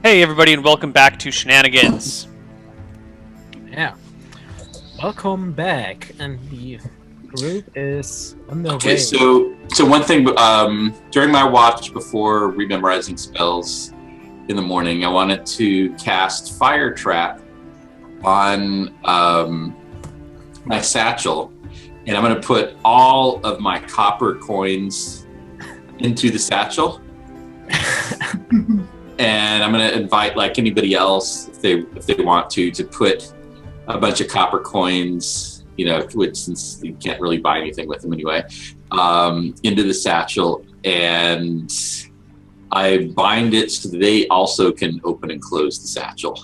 Hey everybody and welcome back to Shenanigans. Yeah. Welcome back, and the group is on their Okay, way. so one thing, during my watch before rememorizing spells in the morning, I wanted to cast Fire Trap on my satchel, and I'm going to put all of my copper coins into the satchel. And I'm going to invite like anybody else if they want to put a bunch of copper coins, which since you can't really buy anything with them anyway, into the satchel, and I bind it so that they also can open and close the satchel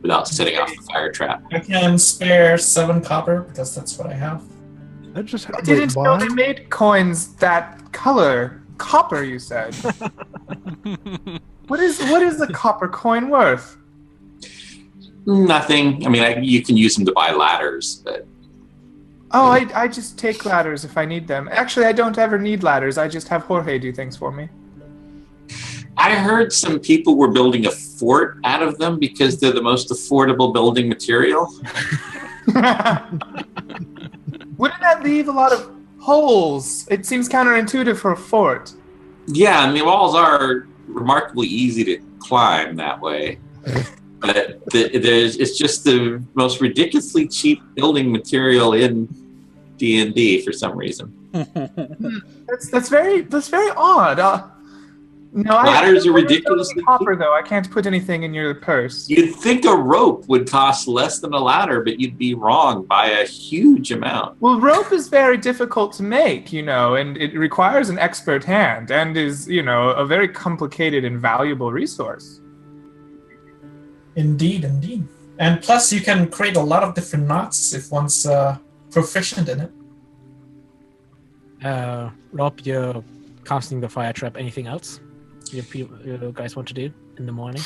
without setting off the fire trap. I can spare 7 copper because that's what I have. I just I didn't know they made coins that color. Copper, you said. What is a copper coin worth? Nothing. I mean, you can use them to buy ladders, but... Oh, I just take ladders if I need them. Actually, I don't ever need ladders. I just have Jorge do things for me. I heard some people were building a fort out of them because they're the most affordable building material. Wouldn't that leave a lot of holes? It seems counterintuitive for a fort. Yeah, and the walls are remarkably easy to climb that way. But it's just the most ridiculously cheap building material in D&D for some reason. That's very odd. No, Ladders are ridiculously copper though. I can't put anything in your purse. You'd think a rope would cost less than a ladder, but you'd be wrong by a huge amount. Well, rope is very difficult to make, and it requires an expert hand and is, a very complicated and valuable resource. Indeed. And plus you can create a lot of different knots if one's proficient in it. Rob, you're casting the fire trap. Anything else you guys want to do in the morning?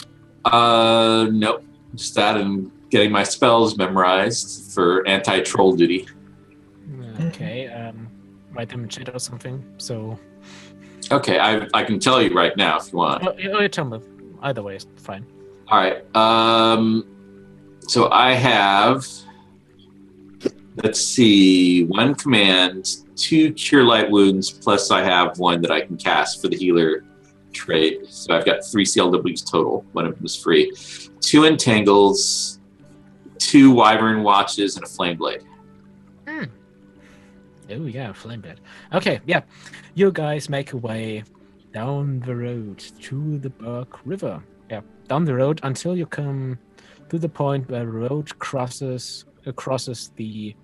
Nope. Just that and getting my spells memorized for anti-troll duty. Okay, write them in chat or something. So. Okay, I can tell you right now if you want. You tell me. Either way is fine. All right. So I have, let's see, 1 command, 2 cure light wounds, plus I have 1 that I can cast for the healer trait. So I've got 3 CLWs total. 1 of them is free. 2 entangles, 2 wyvern watches, and a flame blade. Oh yeah, flame blade. Okay, yeah. You guys make your way down the road to the Burke River. Yeah, down the road until you come to the point where the road crosses the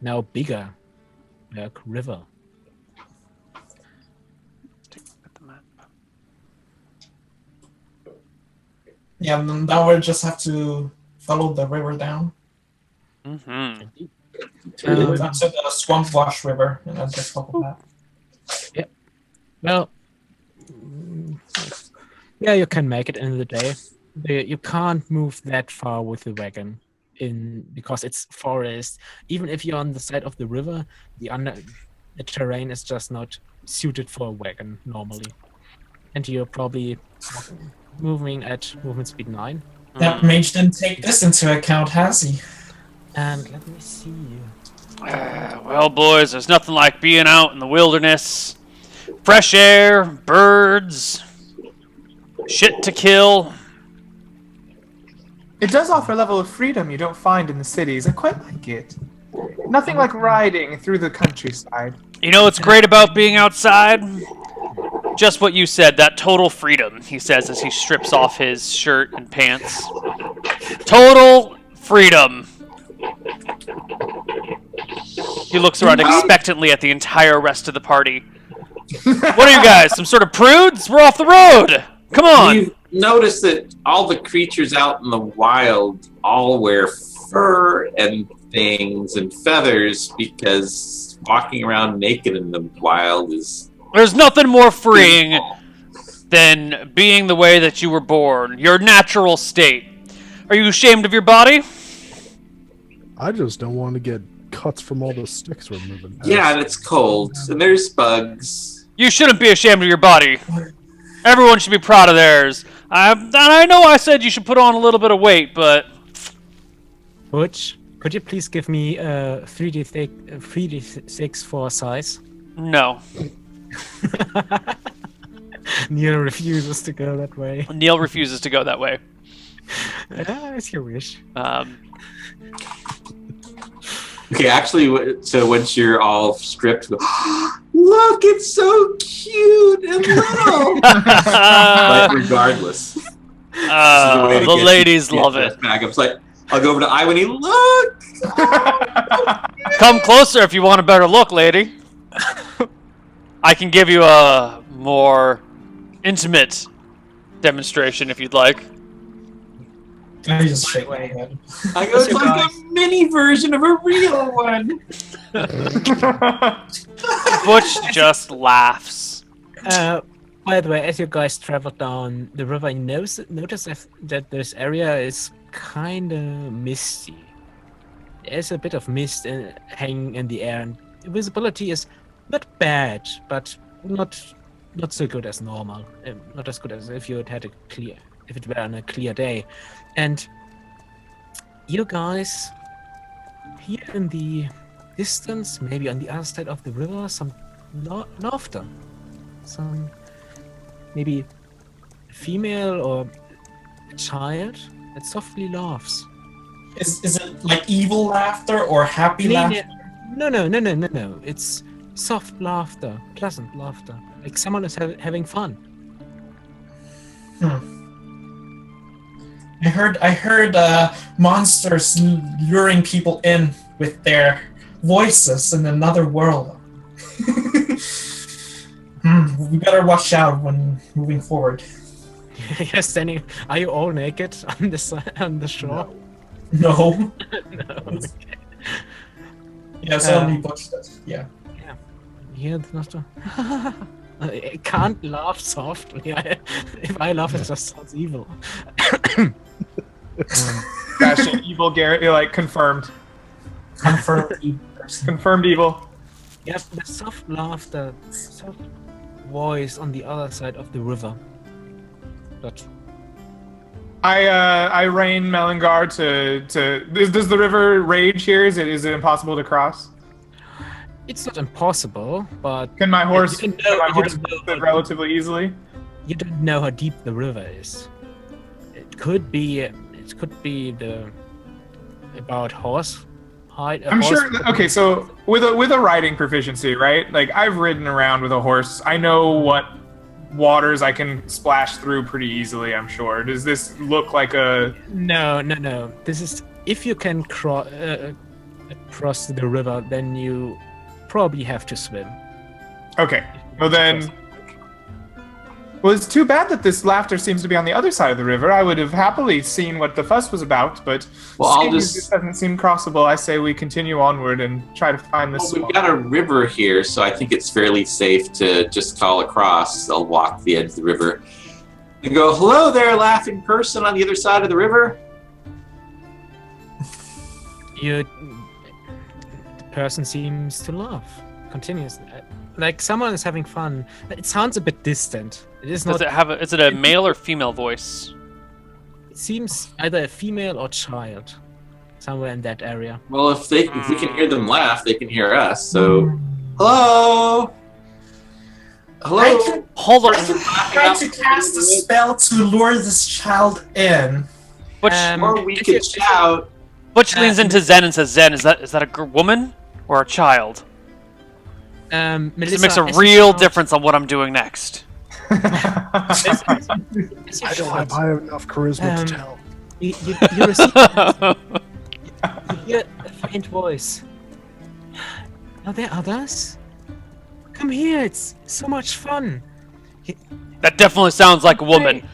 now bigger Burke River. Yeah, and now we just have to follow the river down. Mm-hmm. Up to the Swamp Wash River, and then just follow that. Yeah. Well, yeah, you can make it in the day. You can't move that far with the wagon because it's forest. Even if you're on the side of the river, the terrain is just not suited for a wagon normally. And you're probably moving at movement speed 9. That mage didn't take this into account, has he? And let me see. Well, boys, there's nothing like being out in the wilderness. Fresh air, birds, shit to kill. It does offer a level of freedom you don't find in the cities. I quite like it. Nothing like riding through the countryside. You know what's great about being outside? Just what you said, that total freedom, he says as he strips off his shirt and pants. Total freedom. He looks around expectantly at the entire rest of the party. What are you guys, some sort of prudes? We're off the road! Come on! You've noticed that all the creatures out in the wild all wear fur and things and feathers because walking around naked in the wild is... There's nothing more freeing than being the way that you were born, your natural state. Are you ashamed of your body? I just don't want to get cuts from all the sticks we're moving past. Yeah, and it's cold, and there's bugs. You shouldn't be ashamed of your body. Everyone should be proud of theirs. I know I said you should put on a little bit of weight, but Butch, could you please give me 3d6 for size? no. Neil refuses to go that way. Neil refuses to go that way. As you wish. Okay, actually, so once you're all stripped, look, it's so cute and little. But regardless, The ladies love it. Back. I'm like, I'll go over to Iwani. Look. Come closer if you want a better look, lady. I can give you a more intimate demonstration if you'd like. I just shake my head. I go, it's like a mini version of a real one. Butch just laughs. By the way, as you guys travel down the river, you notice that this area is kind of misty. There's a bit of mist hanging in the air, and the visibility is not bad, but not so good as normal. Not as good as if it were on a clear day. And you guys, here in the distance, maybe on the other side of the river, some laughter. Some maybe a female or a child that softly laughs. Is it like evil laughter or happy laughter? No. It's soft laughter, pleasant laughter. Like someone is having fun. I heard monsters luring people in with their voices in another world. We better watch out when moving forward. You're standing. Are you all naked on the shore? No. No. Okay. Yes, only Butch does. Yeah. Here, I can't laugh softly. If I laugh, it just sounds evil. Fashion evil Garrett, you're like confirmed. Confirmed evil person. Confirmed evil. Yes, the soft laughter, soft voice on the other side of the river. But I rein Melangar to does the river rage here? Is it impossible to cross? it's not impossible, but Can my horse you can my horse don't know cross it relatively easily? you don't know how deep the river is. It could be the about horse height. I'm sure. Okay, so with a riding proficiency, right? Like I've ridden around with a horse. I know what waters I can splash through pretty easily. I'm sure. Does this look like a? No. This is if you can cross the river, then you probably have to swim. Okay. Well then. Well, it's too bad that this laughter seems to be on the other side of the river. I would have happily seen what the fuss was about, but seeing as this doesn't seem crossable, I say we continue onward and try to find this. Well, we've got a river here, so I think it's fairly safe to just call across. I'll walk the edge of the river and go, "Hello there, laughing person on the other side of the river." The person seems to laugh continuously, like someone is having fun. It sounds a bit distant. It is not. Is it a male or female voice? It seems either a female or child, somewhere in that area. Well, if we can hear them laugh, they can hear us. So, hello. Hold on. I'm trying to cast a spell to lure this child in. Butch, Or we could shout. Butch leans into Zen and says, "Zen, is that a woman or a child? Melissa, This makes a as real you shout- difference on what I'm doing next." as you I don't shout, have high enough charisma Um, to tell. you receive you hear a faint voice. Are there others? Come here, it's so much fun. That definitely sounds like a woman.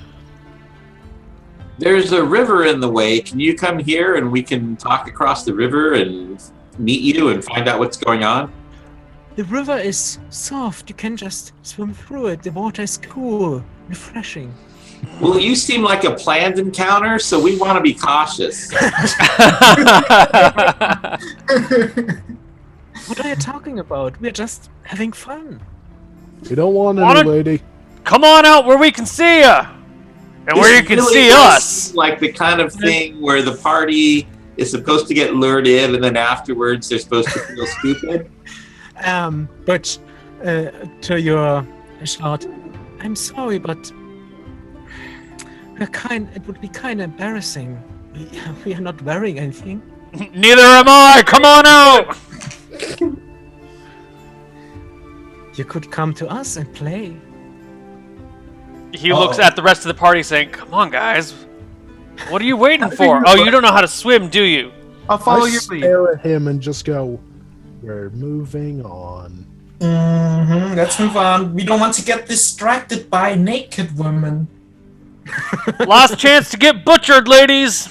There's a river in the way. Can you come here and we can talk across the river and meet you and find out what's going on? The river is soft, you can just swim through it. The water is cool, refreshing. Well, you seem like a planned encounter, so we want to be cautious. What are you talking about? We're just having fun. We don't want Wanna- any lady. Come on out where we can see ya. And where you can really see does us. seem like the kind of thing where the party is supposed to get lured in, and then afterwards they're supposed to feel stupid. But to your shout, I'm sorry, but it would be kind of embarrassing. We are not wearing anything. Neither am I. Come on out. You could come to us and play. He looks at the rest of the party saying, "Come on, guys. What are you waiting for? Oh, you don't know how to swim, do you?" I'll follow I your lead. stare at him and just go, "We're moving on." Let's move on. We don't want to get distracted by naked women. Last chance to get butchered, ladies.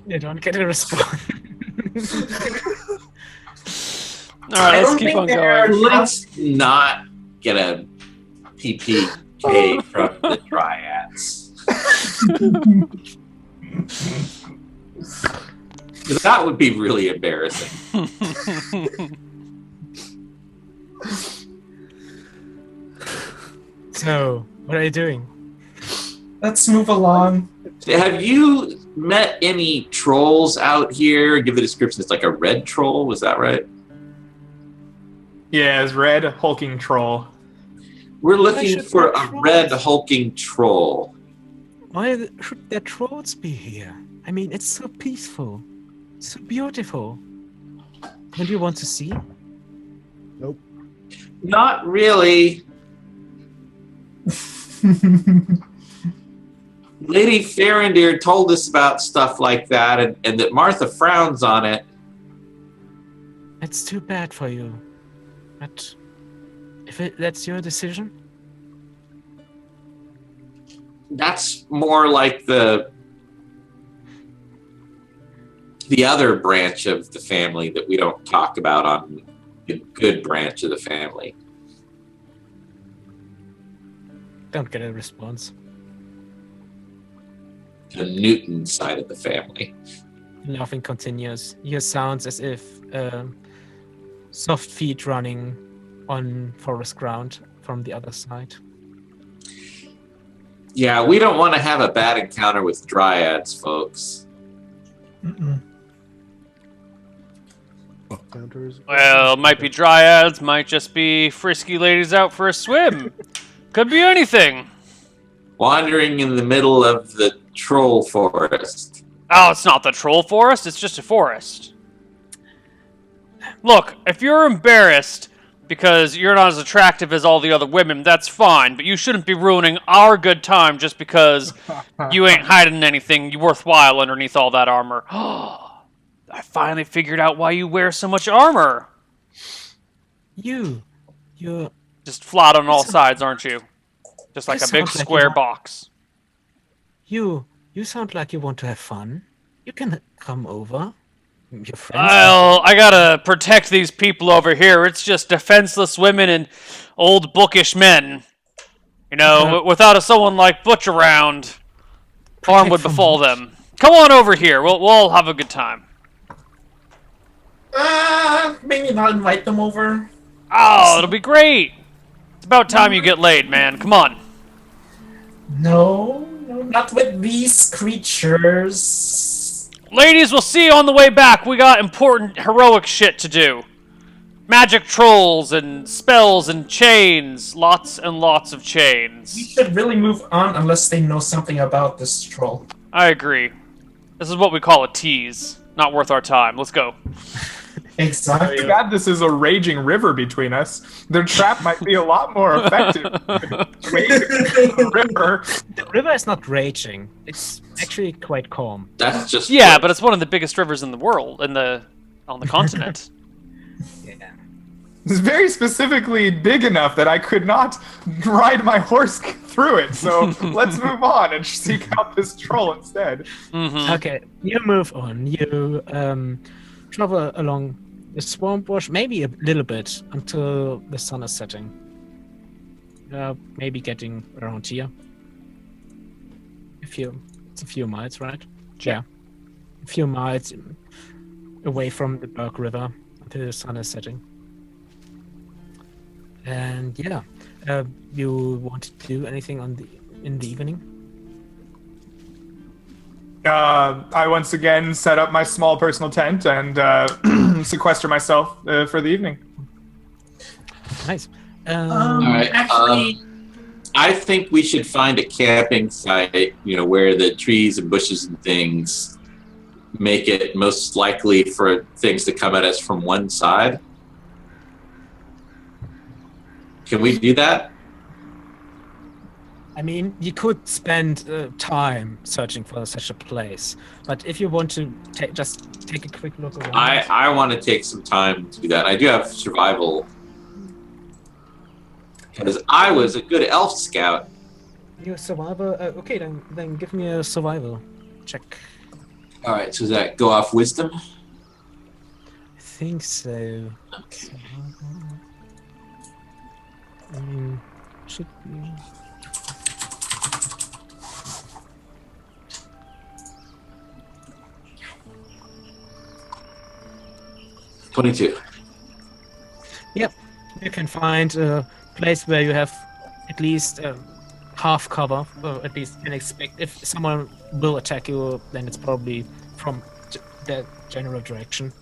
You don't get a response. All right, I let's don't keep think on they're- going. Let's not get a PPK from the Dryads. That would be really embarrassing. So, what are you doing? Let's move along. Have you met any trolls out here? Give the description. It's like a red troll. Was that right? Yeah, it's red hulking troll. We're Why looking should for there a trolls? red hulking troll. Why should there trolls be here? I mean, it's so peaceful, so beautiful. Don't you want to see? Not really. Lady Farendir told us about stuff like that, and that Martha frowns on it. It's too bad for you. But if that's your decision, That's more like the other branch of the family that we don't talk about on the good branch of the family. don't get a response. The Newton side of the family. Laughing continues. Your sounds as if soft feet running on forest ground from the other side. Yeah, we don't want to have a bad encounter with Dryads, folks. Counters. Well, might be dryads, might just be frisky ladies out for a swim. Could be anything. Wandering in the middle of the troll forest. Oh, it's not the troll forest, it's just a forest. Look, if you're embarrassed because you're not as attractive as all the other women, that's fine, but you shouldn't be ruining our good time just because you ain't hiding anything worthwhile underneath all that armor. I finally figured out why you wear so much armor. You're Just flat on all sides, aren't you? Just like You a big sound like square you- box. you sound like you want to have fun. You can come over. Your friends. Well, I gotta protect these people over here. It's just defenseless women and old bookish men. You know, without someone like Butch around, harm would from befall what? them. Come on over here. We'll all have a good time. Maybe not invite them over. Oh, it'll be great. It's about time you get laid, man. Come on. No, not with these creatures. Ladies, we'll see you on the way back. We got important, heroic shit to do. Magic trolls and spells and chains. Lots and lots of We chains. should really move on unless they know something about this troll. I agree. This is what we call a tease. Not worth our time. Let's go. Exactly. Too bad this is a raging river between us. Their trap might be a lot more effective. Wading the river. The river is not raging. It's actually quite calm. That's just Yeah, but it's one of the biggest rivers in the world, on the continent. Yeah. It's very specifically big enough that I could not ride my horse through it. So let's move on and seek out this troll instead. Hmm. Okay, you move on. You travel along the swamp bush, maybe a little bit until the sun is setting. Maybe getting around here. It's a few miles, right? Yeah. A few miles. away from the Berg River until the sun is setting. And yeah, you want to do anything in the evening? I once again set up my small personal tent and sequester myself for the evening. Nice. All right. Actually, I think we should find a camping site, where the trees and bushes and things make it most likely for things to come at us from one side. Can we do that? I mean, you could spend time searching for such a place, but if you want to just take a quick look around. I want to take some time to do that. I do have survival because I was a good elf scout. Your survival. Okay, then give me a survival check. All right, so does that go off wisdom? I think so. Survival. I mean, should be. $22. Yep, you can find a place where you have at least half cover, or at least can expect if someone will attack you, then it's probably from that general direction.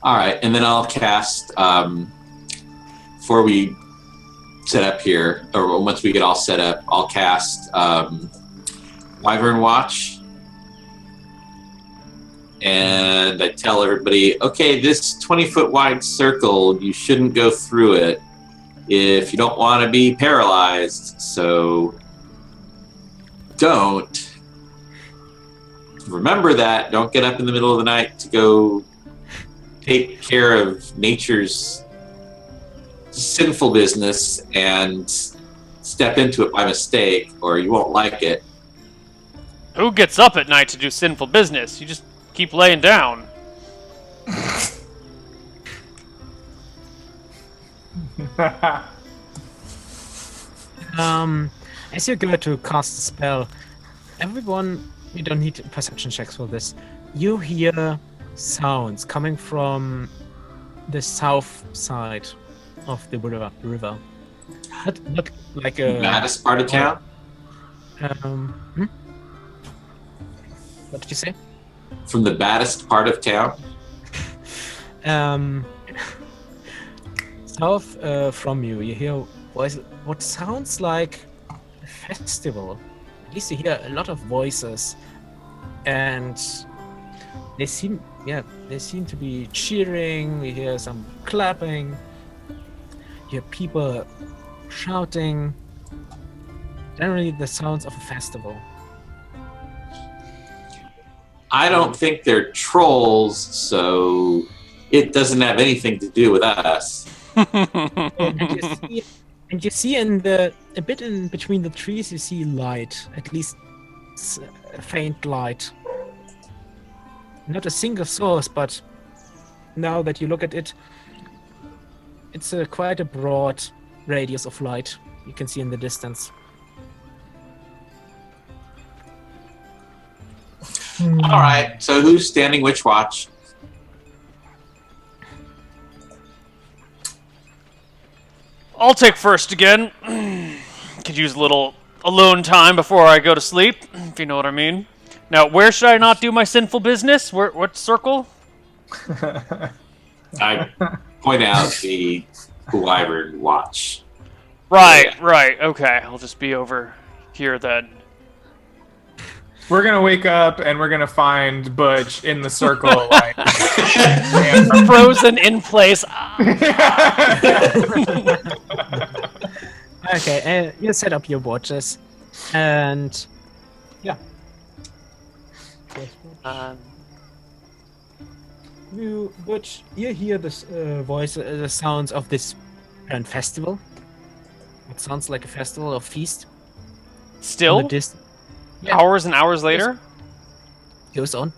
All right, and then I'll cast before we set up here, or once we get all set up, I'll cast Wyvern Watch. And I tell everybody, okay, this 20-foot wide circle, you shouldn't go through it if you don't want to be paralyzed. So don't. Remember that. Don't get up in the middle of the night to go take care of nature's sinful business and step into it by mistake, or you won't like it. Who gets up at night to do sinful business? You just keep laying down. As you go to cast the spell, everyone, you don't need perception checks for this. You hear sounds coming from the south side of the river. Not like a Maddest part of town? What did you say? From the baddest part of town? South from you hear what sounds like a festival. At least you hear a lot of voices, and they seem to be cheering. You hear some clapping. You hear people shouting. Generally, the sounds of a festival. I don't think they're trolls, so it doesn't have anything to do with us. And you see a bit in between the trees, you see light, at least a faint light. Not a single source, but now that you look at it, it's quite a broad radius of light you can see in the distance. All right, so who's standing which watch? I'll take first again. Could use a little alone time before I go to sleep, if you know what I mean. Now, where should I not do my sinful business? What circle? I point out the Wyvern Watch. Right, okay. I'll just be over here then. We're gonna wake up and we're gonna find Butch in the circle, like Frozen in place. Okay, you set up your watches, and yeah. Butch, you hear this the sounds of this grand festival. It sounds like a festival or feast. Still? Yeah. Hours and hours later? Goes on.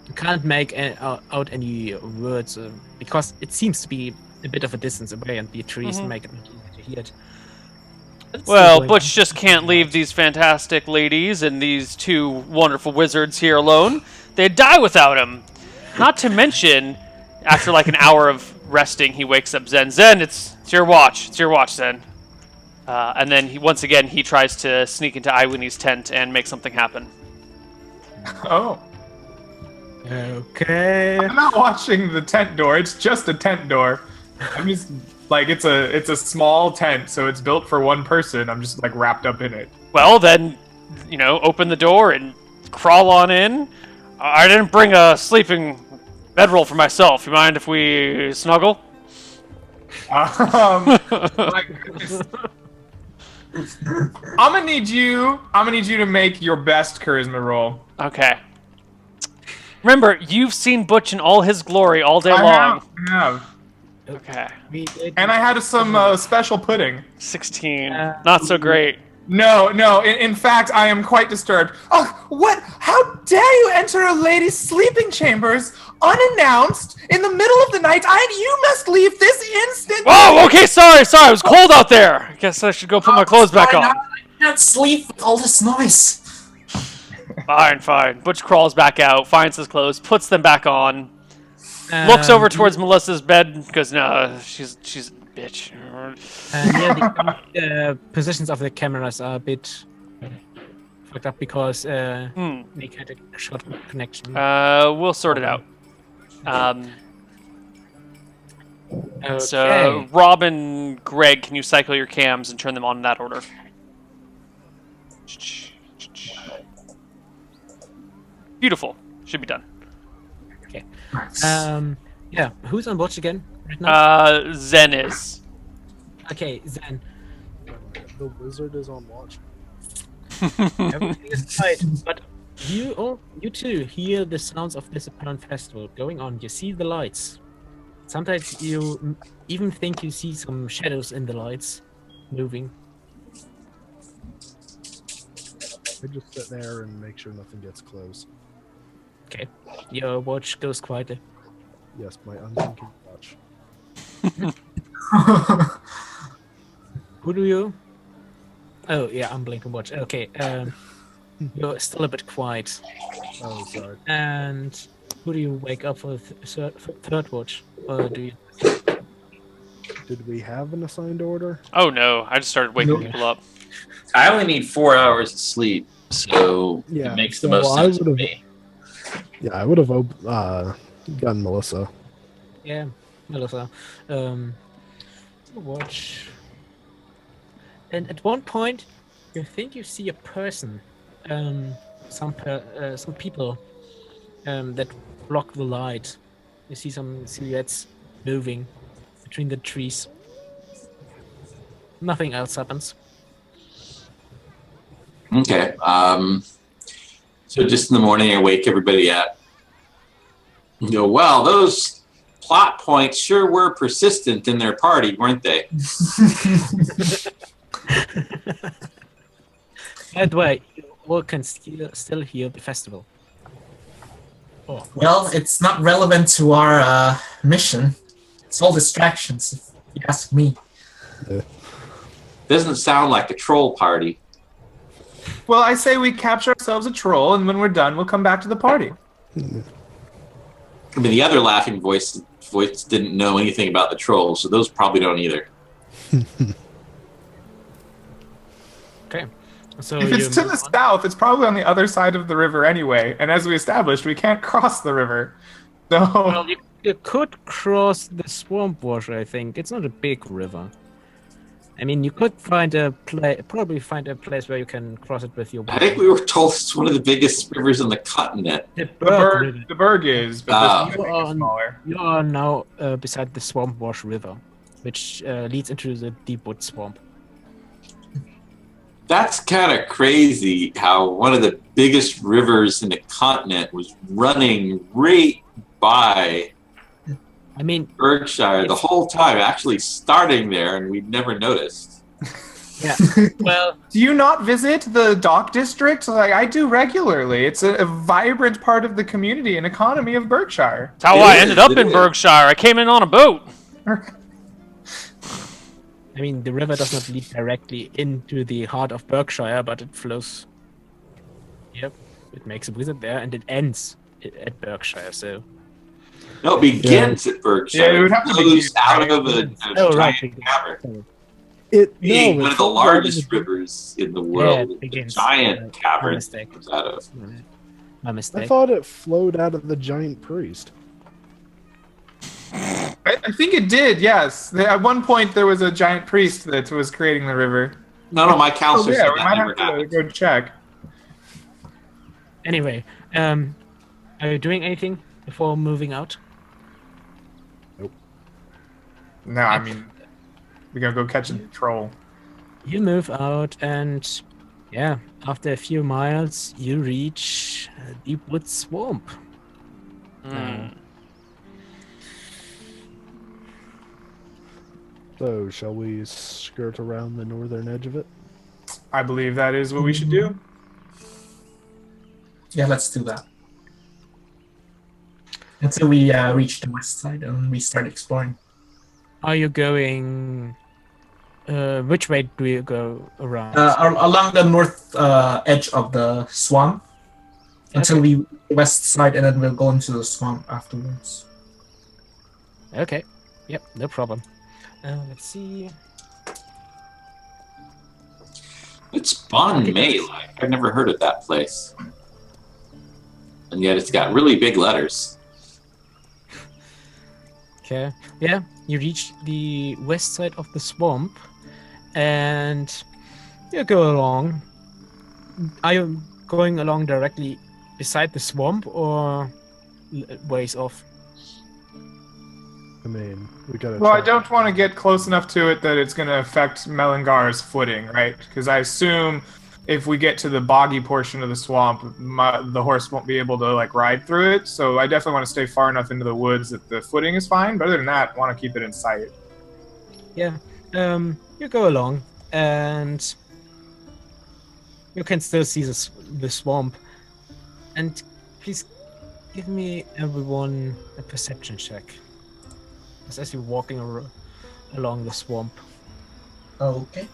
You can't make out any words because it seems to be a bit of a distance away, and the trees make it not easy to hear it. Well, Butch just can't leave these fantastic ladies and these two wonderful wizards here alone. they'd die without him. Not to mention, after like an hour of resting, he wakes up Zen. Zen, it's your watch. It's your watch, Zen. And then once again he tries to sneak into Iwini's tent and make something happen. Oh. Okay. I'm not watching the tent door. It's just a tent door. I'm just like it's a small tent, so it's built for one person. I'm just like wrapped up in it. Well, then, open the door and crawl on in. I didn't bring a sleeping bedroll for myself. You mind if we snuggle? My goodness. I'm gonna need you to make your best charisma roll. Okay. Remember, you've seen Butch in all his glory all day long. I have. Okay. And I had some special pudding. 16. Not so great. No. In fact, I am quite disturbed. Oh, what? How dare you enter a lady's sleeping chambers unannounced in the middle of the night? You must leave this instant. Whoa, okay, sorry. It was cold out there. I guess I should go put my clothes back on. I can't sleep with all this noise. Fine. Butch crawls back out, finds his clothes, puts them back on, looks over towards Melissa's bed, because no, she's a bitch. The positions of the cameras are a bit fucked up because they had a short connection. We'll sort it out. So, Robin, Greg, can you cycle your cams and turn them on in that order? Beautiful. Should be done. Okay. Nice. Yeah. Who's on watch again right now? Zen is. Okay, Zen. The wizard is on watch. Everything is right, but you too hear the sounds of this apparent festival going on. You see the lights. Sometimes you even think you see some shadows in the lights moving. I just sit there and make sure nothing gets close. Okay. Your watch goes quietly. Yes, my unblinking watch. Who do you? Oh yeah, unblinking watch. Okay. You're still a bit quiet. Oh, sorry. And who do you wake up for third watch? Or do you? Did we have an assigned order? Oh no, I just started waking people up. I only need 4 hours of sleep, so Yeah, it makes the so most I sense for would've- me. Yeah, I would have gotten Melissa. Yeah, Melissa. Watch. And at one point, you think you see a person. Some people that block the light. You see some silhouettes moving between the trees. Nothing else happens. Okay. So just in the morning, I wake everybody up. You go, well, those plot points sure were persistent in their party, weren't they? By the way, you all can still hear the festival. Oh, Well, it's not relevant to our mission. It's all distractions, if you ask me. Doesn't sound like a troll party. Well, I say we capture ourselves a troll, and when we're done, we'll come back to the party. I mean, the other laughing voice didn't know anything about the trolls, so those probably don't either. okay. So If it's you to move the on. south, it's probably on the other side of the river anyway. And as we established, we can't cross the river. So Well, you could cross the swamp wash. I think it's not a big river. I mean, you could probably find a place where you can cross it with your. I think we were told it's one of the biggest rivers on the continent. The the berg is, but Ah. this one is smaller. You are now beside the swamp wash river, which leads into the Deepwood swamp. That's kind of crazy how one of the biggest rivers in the continent was running right by I mean, Berkshire the whole time, actually starting there, and we'd never noticed. yeah. Well, Do you not visit the dock district? Like I do regularly. It's a vibrant part of the community and economy of Berkshire. That's how It I is, ended up it in is. Berkshire. I came in on a boat. I mean, the river does not lead directly into the heart of Berkshire, but it flows. Yep, it makes a visit there, and it ends at Berkshire, so. No, it begins at Berkshire. Yeah, it would have to It flows begin, out right? of a Oh, right. giant cavern. No, Being one it of the flows out of largest the- rivers in the Yeah, world, it the begins. giant My cavern mistake. comes out of. My I mistake. thought it flowed out of the giant priest. I think it did. Yes. At one point, there was a giant priest that was creating the river. No, my Oh, counselor yeah, said we that might never have to happened. go check. Anyway, are you doing anything before moving out? No, I mean, we're gonna go catch a troll. You move out, and yeah, after a few miles, you reach a deep wood swamp. Hmm. So, shall we skirt around the northern edge of it? I believe that is what we should do. Yeah, let's do that. Until we reach the west side and we start exploring. Are you going? Which way do you go around? Along the north edge of the swamp until we west side, and then we'll go into the swamp afterwards. Okay. Yep, no problem. Let's see. It's Bon May. Like, I've never heard of that place, and yet it's got really big letters. Okay. Yeah, you reach the west side of the swamp, and you go along. Are you going along directly beside the swamp or ways off? I mean, we gotta. Well, I check. don't want to get close enough to it that it's going to affect Melangar's footing, right? Because I assume if we get to the boggy portion of the swamp, the horse won't be able to like ride through it. So I definitely want to stay far enough into the woods that the footing is fine. But other than that, I want to keep it in sight. Yeah. You go along, and you can still see the swamp. And please give me everyone a perception check. As you're walking along the swamp. Okay.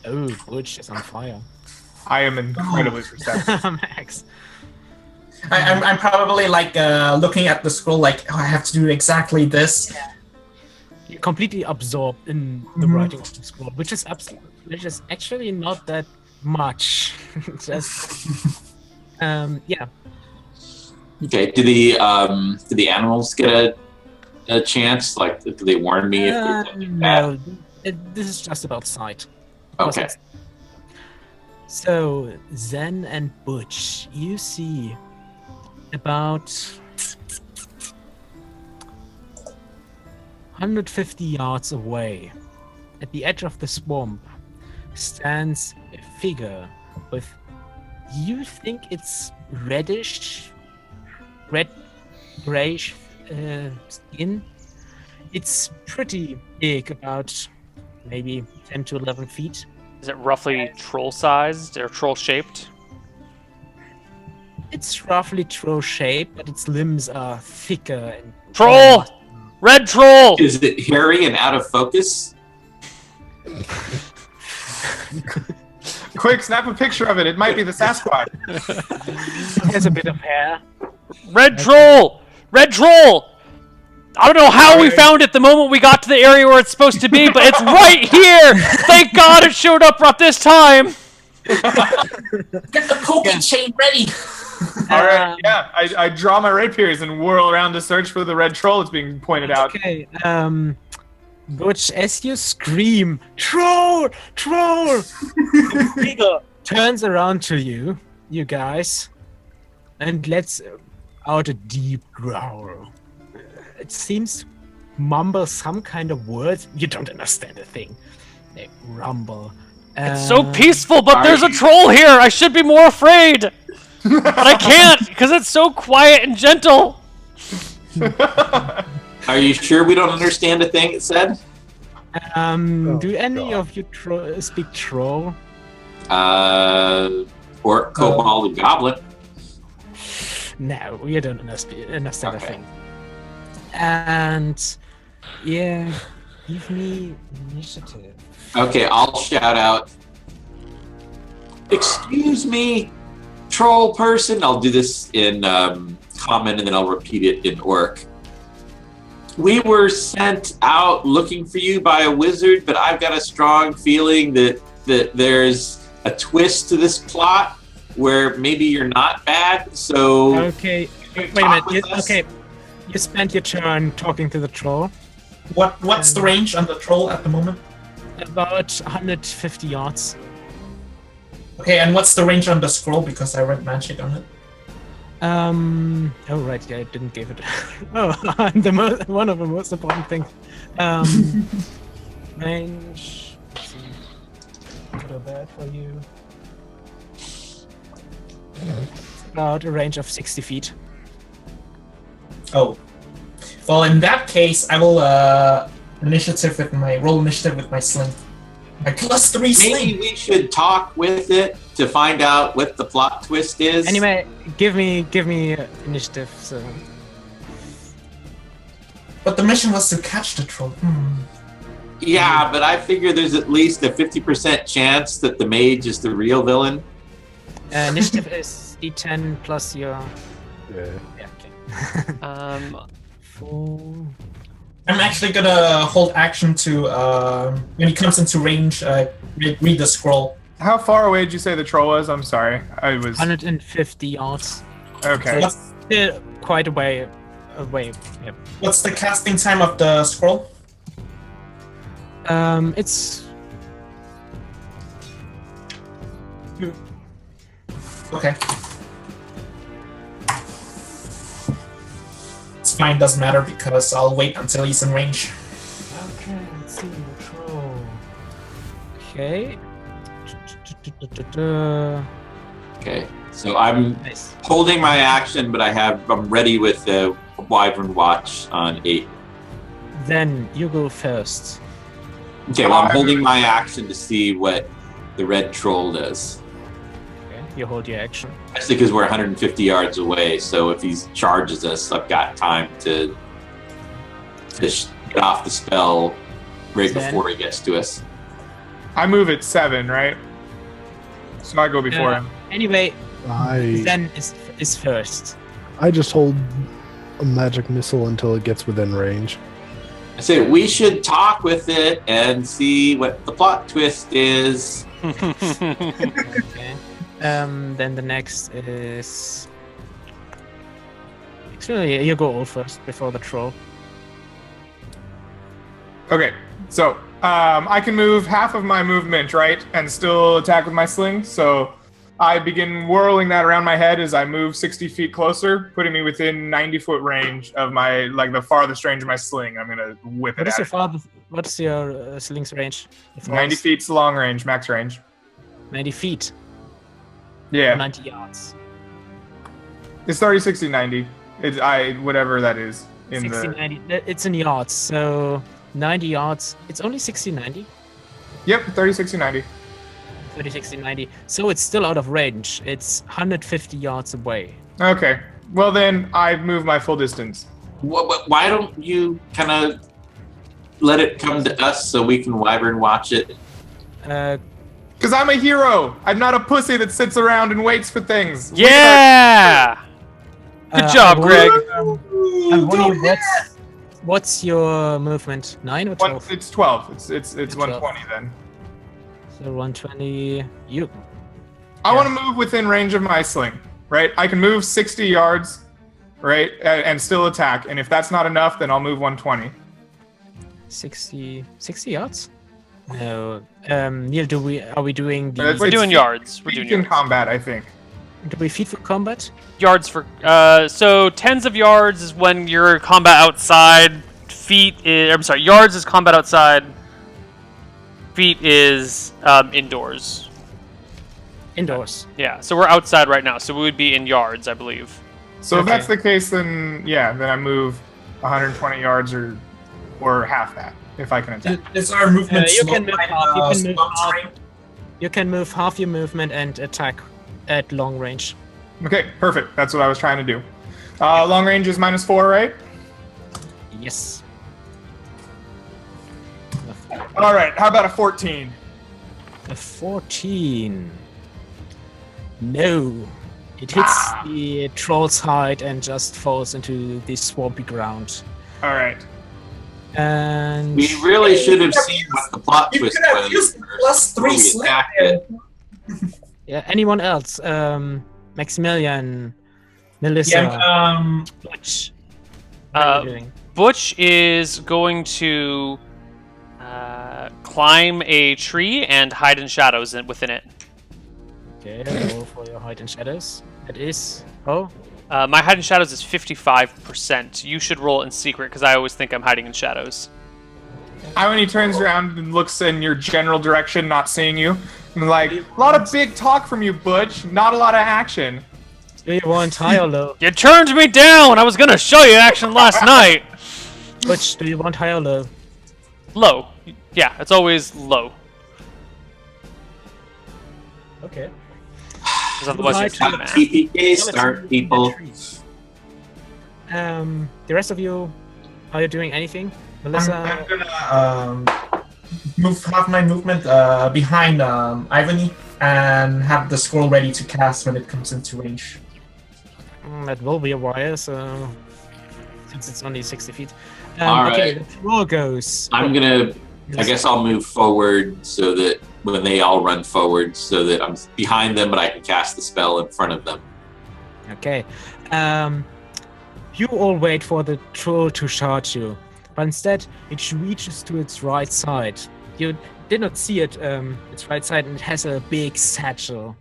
Oh, Butch is on fire. I am incredibly perceptive. Max. I'm probably like looking at the scroll like, oh, I have to do exactly this. You're completely absorbed in the writing of the scroll, which is actually not that much. Just yeah. Okay. Do the animals get a chance? Like, do they warn me if there's something bad? No, this is just about sight. Okay. So Zen and Butch, you see about 150 yards away, at the edge of the swamp, stands a figure with, you think it's red grayish skin. It's pretty big, about maybe 10 to 11 feet. Is it roughly troll-sized or troll-shaped? It's roughly troll-shaped, but its limbs are thicker. And Troll! Red troll! Is it hairy and out of focus? Quick, snap a picture of it. It might be the Sasquatch. It has a bit of hair. Red troll! Red troll! I don't know how we found it the moment we got to the area where it's supposed to be, but it's right here! Thank God it showed up right this time! Get the poking chain ready. All right, yeah. I draw my rapiers and whirl around to search for the red troll that's being pointed out. Okay, Butch, as you scream, troll, troll, the figure turns around to you, you guys, and lets out a deep growl. It seems to mumble some kind of words. You don't understand a thing. They rumble. It's so peaceful, but there's a troll here! I should be more afraid! But I can't, because it's so quiet and gentle! Are you sure we don't understand a thing it said? Do any of you speak troll? Orc, kobold, and goblin. No, you don't understand a Okay. thing. And yeah, give me initiative. Okay, I'll shout out. Excuse me, troll person. I'll do this in common and then I'll repeat it in orc. We were sent out looking for you by a wizard, but I've got a strong feeling that there's a twist to this plot where maybe you're not bad. So Okay, wait a minute. Okay, you spent your turn talking to the troll. What's the range on the troll at the moment? About 150 yards. Okay, and what's the range on the scroll? Because I read magic on it. Oh right, yeah, I didn't give it. Oh, one of the most important things. Range. Let's see. Good or bad for you? About a range of 60 feet. Oh. Well, in that case, I will roll initiative with my sling. My +3 sling. maybe we should talk with it to find out what the plot twist is. Anyway, give me initiative. So But the mission was to catch the troll. Yeah, but I figure there's at least a 50% chance that the mage is the real villain. initiative is D10 plus your. Yeah. Yeah. Okay. 4. I'm actually gonna hold action to when he comes into range, read the scroll. How far away did you say the troll was? I'm sorry. I was 150 yards. okay. So it's still quite a way away. Yep. What's the casting time of the scroll? It's Okay. It's fine, doesn't matter because I'll wait until he's in range. okay. Let's see the troll. Okay. Okay, so I'm Nice. holding my action, but I'm ready with the Wyvern Watch on 8. Then you go first. Okay, well I'm holding my action to see what the red troll does. Okay. You hold your action. Especially because we're 150 yards away, so if he charges us, I've got time to get off the spell right Then- before he gets to us. I move at 7, right? So I go before him. Anyway, I Zen is first. just hold a magic missile until it gets within range. I said we should talk with it and see what the plot twist is. Okay. Then the next is. Actually, you go all first before the troll. Okay, so I can move half of my movement, right, and still attack with my sling. So I begin whirling that around my head as I move 60 feet closer, putting me within 90-foot range of my, like, the farthest range of my sling. I'm gonna whip it at it. What's your sling's range? The 90 farthest? feet's long range, max range. 90 feet. Yeah, 90 yards. it's 30, 60, 90. It's whatever that is in 60, the. 90. It's in yards, so 90 yards. It's only 60, 90. Yep, 30, 60, 90. 30, 60, 90. So it's still out of range. It's 150 yards away. Okay, well then I move my full distance. Why don't you kind of let it come to us so we can Wyvern watch it? Because I'm a hero. I'm not a pussy that sits around and waits for things. Yeah! Good job, Greg. What's your movement? 9 or 12? It's 12. It's 12. 120 then. So 120. You. I want to move within range of my sling, right? I can move 60 yards, right, and still attack. And if that's not enough, then I'll move 120. 60 yards? No. Neil, are we doing the We're doing yards. We're doing in yards. combat, I think. do we feed for combat? Yards for so tens of yards is when you're combat outside. Yards is combat outside. Feet is indoors. Indoors. Yeah, so we're outside right now, so we would be in yards, I believe. So if Okay. that's the case, then then I move 120 yards or half that if I can attack. Is our movement You slow can move by half, you can move slow half. terrain? You can move half your movement and attack at long range. Okay, perfect. That's what I was trying to do. Long range is -4, right? Yes. All right. How about a 14? A 14. No. It hits the troll's hide and just falls into the swampy ground. All right. And We really should have seen what the plot You twist could have was. used +3 before we slam. attacked it. yeah, anyone else? Maximilian, Melissa, Yeah, Butch. What are you doing? Butch is going to climb a tree and hide in shadows within it. Okay, roll for your hide and shadows. It is My hide in shadows is 55%. You should roll it in secret because I always think I'm hiding in shadows. When he turns around and looks in your general direction, not seeing you, and like, a lot of big talk from you, Butch, not a lot of action. Do you want high or low? You turned me down! I was gonna show you action last night! Butch, do you want high or low? Low. Yeah, it's always low. Okay. Because otherwise you're too mad. TPK start, people. The rest of you, are you doing anything? Melissa? I'm gonna have my movement behind Ivany and have the scroll ready to cast when it comes into range. That will be a while, so since it's only 60 feet. All okay, right. the troll goes. I guess I'll move forward so that when they all run forward, so that I'm behind them, but I can cast the spell in front of them. Okay. You all wait for the troll to charge you, but instead it reaches to its right side. You did not see it, its right side, and it has a big satchel.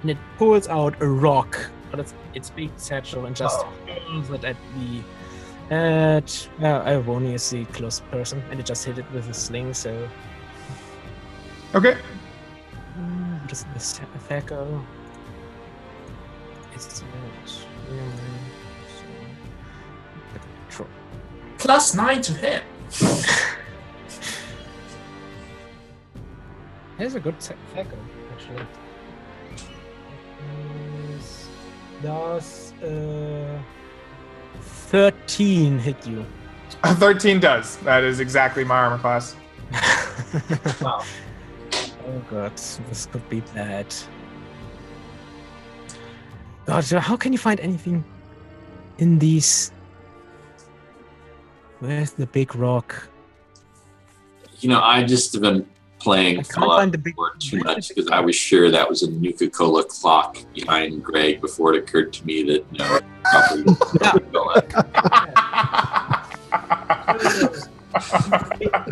And it pulls out a rock, but its big satchel, and just hurls it at the... Ivoni is the close person, and it just hit it with a sling, so... Okay. What does this attack go? It's +9 to hit. There's a good attack go, actually. Does 13 hit you? 13 does. That is exactly my armor class. Wow. Oh god, this could be bad. God, so how can you find anything in these? Where's the big rock? I just have been playing I can't Fallout find the big- 4 too much because I was sure that was a Nuka-Cola clock behind Greg before it occurred to me that no, it probably Nuka-Cola.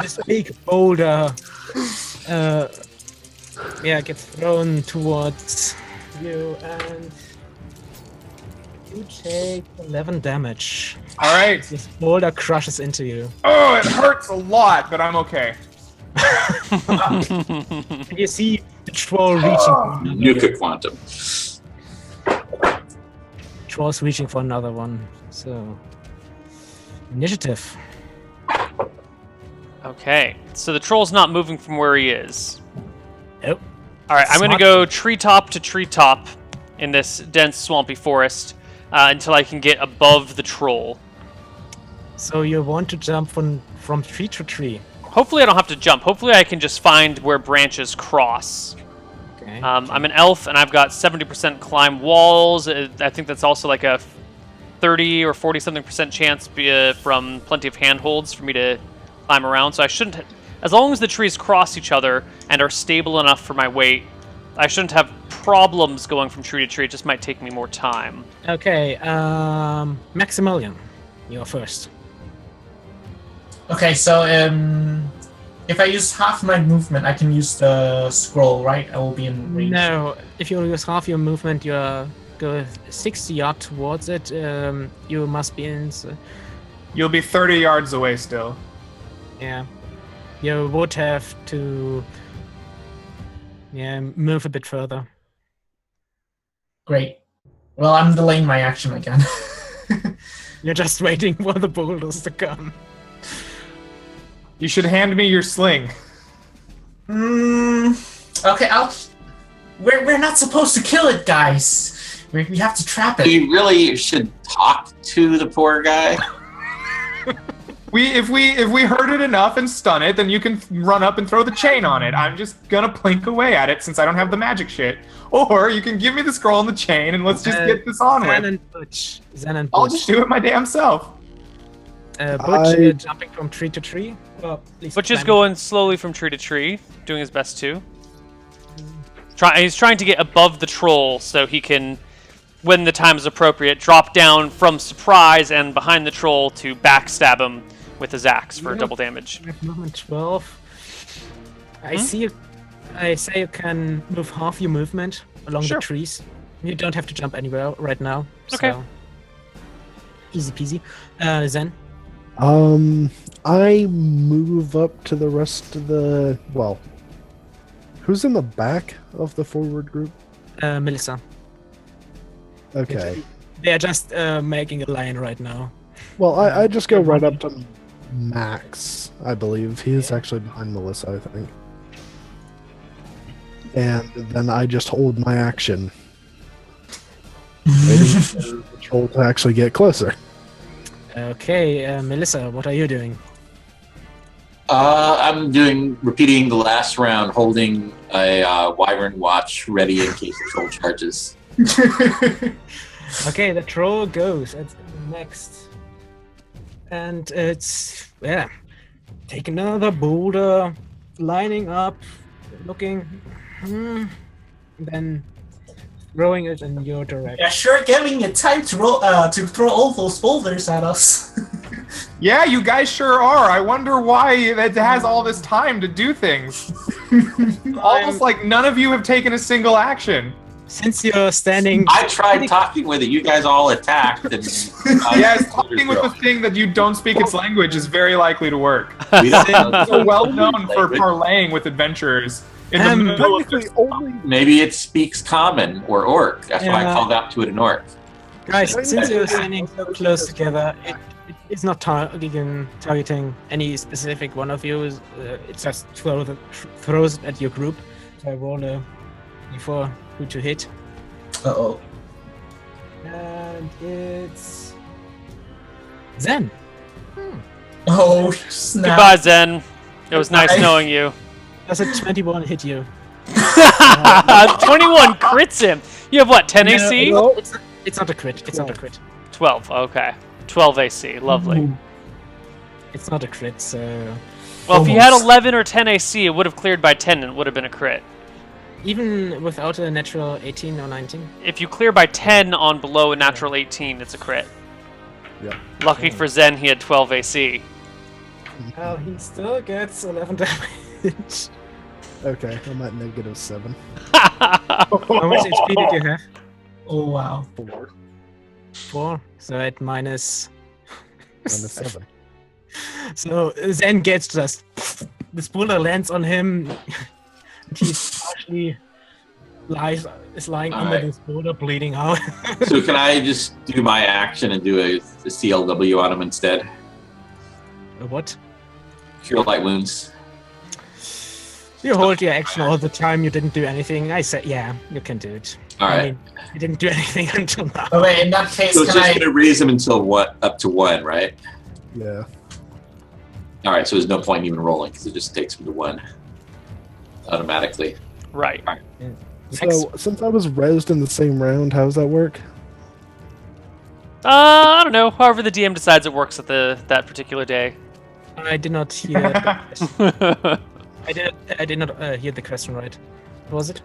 This big boulder, gets thrown towards you, and you take 11 damage. All right. This boulder crushes into you. Oh, it hurts a lot, but I'm okay. And you see the troll reaching for another Nuka Quantum. Troll's reaching for another one. So, initiative. Okay, so the troll's not moving from where he is. Nope. Alright, I'm going to Smart. go treetop to treetop in this dense, swampy forest until I can get above the troll. So you want to jump from tree to tree. Hopefully I don't have to jump. Hopefully I can just find where branches cross. Okay. I'm an elf, and I've got 70% climb walls. I think that's also like a 30 or 40-something% chance from plenty of handholds for me to climb around. So I shouldn't... As long as the trees cross each other and are stable enough for my weight, I shouldn't have problems going from tree to tree. It just might take me more time. Okay, Maximilian, you're first. Okay, so if I use half my movement, I can use the scroll, right? I will be in range. No, if you use half your movement, you go 60 yards towards it. You must be in. You'll be 30 yards away still. Yeah, you would have to. Yeah, move a bit further. Great. Well, I'm delaying my action again. You're just waiting for the boulders to come. You should hand me your sling. Okay, We're not supposed to kill it, guys. We have to trap it. You really should talk to the poor guy. If we hurt it enough and stun it, then you can run up and throw the chain on it. I'm just gonna plink away at it since I don't have the magic shit. Or you can give me the scroll and the chain and let's just get this on Zen with. and Butch. Zen and I'll Butch. just do it my damn self. Butch jumping from tree to tree. Well, at least Butch is climbing. going slowly from tree to tree, doing his best to. He's trying to get above the troll so he can, when the time is appropriate, drop down from surprise and behind the troll to backstab him with his axe for double damage. With movement 12. I see you. I say you can move half your movement along Sure. the trees. You don't have to jump anywhere right now. Okay. So. Easy peasy. Zen. I move up to the rest of the. Well, who's in the back of the forward group? Melissa. Okay. They are just making a line right now. Well, I just go right up to Max, I believe. He is actually behind Melissa, I think. And then I just hold my action. Waiting for the troll to actually get closer. Okay, Melissa, what are you doing? I'm repeating the last round, holding a wyvern watch ready in case the troll charges. Okay, the troll goes at next. And it's, take another boulder, lining up, looking, then throwing it in your direction. Yeah, sure, giving it time to roll, to throw all those boulders at us. Yeah, you guys sure are. I wonder why it has all this time to do things. Almost like none of you have taken a single action. Since you're standing... I tried talking with it. You guys all attacked. And, Yes, talking with the thing that you don't speak its language is very likely to work. We don't know. So well known for parlaying with adventurers. In the middle of Technically, only Maybe it speaks common or orc. That's why I Yeah. called out to it an orc. Guys, since you're standing so close together, it's not targeting any specific one of you. It just throws it at your group. So I roll a d4 who to hit. Uh-oh. And it's... Zen! Oh, snap. Goodbye, Zen. It was nice Goodbye. knowing you. Does a 21 hit you? 21 crits him. You have what, 10 AC? No, it's not a crit. It's not a crit. 12, okay. 12 AC, lovely. It's not a crit, so... Well, if you had Almost. 11 or 10 AC, it would have cleared by 10 and it would have been a crit. Even without a natural 18 or 19? If you clear by 10 on below a natural 18, it's a crit. Yep. Lucky for Zen, he had 12 AC. Well, he still gets 11 damage. Okay, I'm at -7. How much HP did you have? Oh, wow. 4 4. So at minus... -7. So Zen gets just... This boulder lands on him. He's partially is lying under Alright. this boulder, bleeding out. So can I just do my action and do a CLW on him instead? What? Cure light wounds. You hold your action all the time, you didn't do anything. I said, yeah, you can do it. All I right. mean, you didn't do anything until now. Oh, wait, in that case, So it's can just I... going to raise him until up to 1, right? Yeah. All right. So there's no point even rolling because it just takes him to 1 automatically. Right. So, since I was rezzed in the same round, how does that work? I don't know. However the DM decides it works at that particular day. I did not hear the I did not hear the question right. What was it?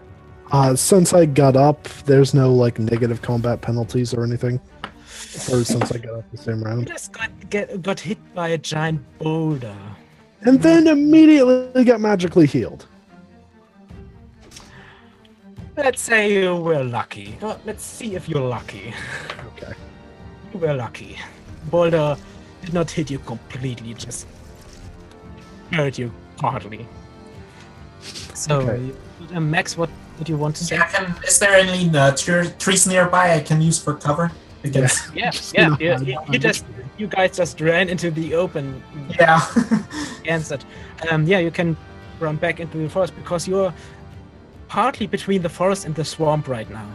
Since I got up, there's no like negative combat penalties or anything. Or since I got up the same You round. just got hit by a giant boulder. And then immediately got magically healed. Let's say you were lucky. Well, let's see if you're lucky. Okay. You were lucky. Boulder did not hit you completely, just hurt you partly. So, Okay. Max, what did you want to say? Yeah, is there any trees nearby I can use for cover? Because, You guys just ran into the open. yeah. Answered. You can run back into the forest because you're partly between the forest and the swamp right now.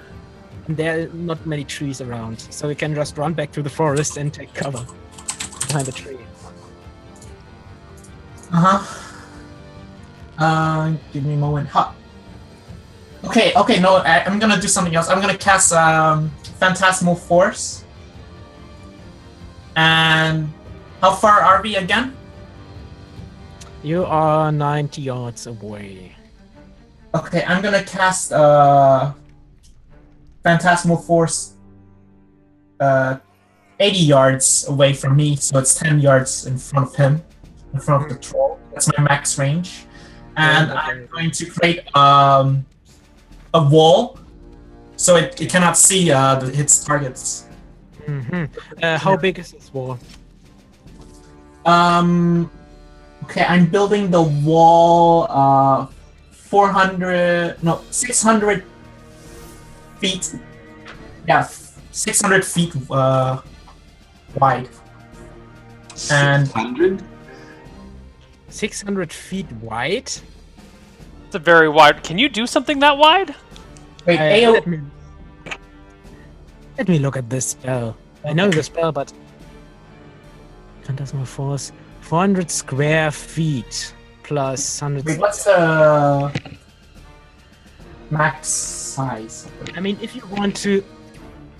And there are not many trees around, so you can just run back to the forest and take cover behind the tree. Give me a moment. Huh. Okay, no, I'm gonna do something else. I'm gonna cast Phantasmal Force. And how far are we again? You are 90 yards away. Okay, I'm gonna cast Phantasmal Force 80 yards away from me, so it's 10 yards in front of him, in front of the troll. That's my max range. And I'm going to create a wall so it cannot see its targets. How big is this wall? Okay, I'm building the wall 600 feet. Yeah, 600 feet wide. And 600? 600 feet wide? It's a very wide. Can you do something that wide? wait, Let me look at this spell. I know the spell, but Phantasmal Force, 400 square feet plus 100. wait, what's the max size? I mean, if you want to,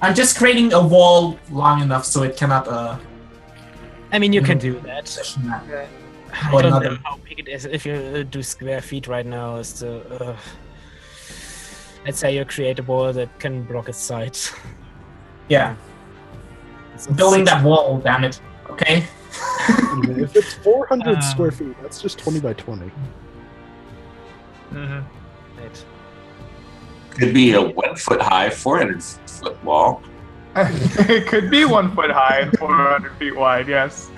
I'm just creating a wall long enough so it cannot I mean, you can do that. position that. I Or don't another- know how big it is. If you do square feet right now, it's the. Let's say you create a wall that can block its sides. Yeah, So building six- that wall, damn it. Okay. If it's 400 square feet, that's just 20 by 20. Right. Could be a 1 foot high, 400 foot wall. It could be 1 foot high and 400 feet wide. Yes.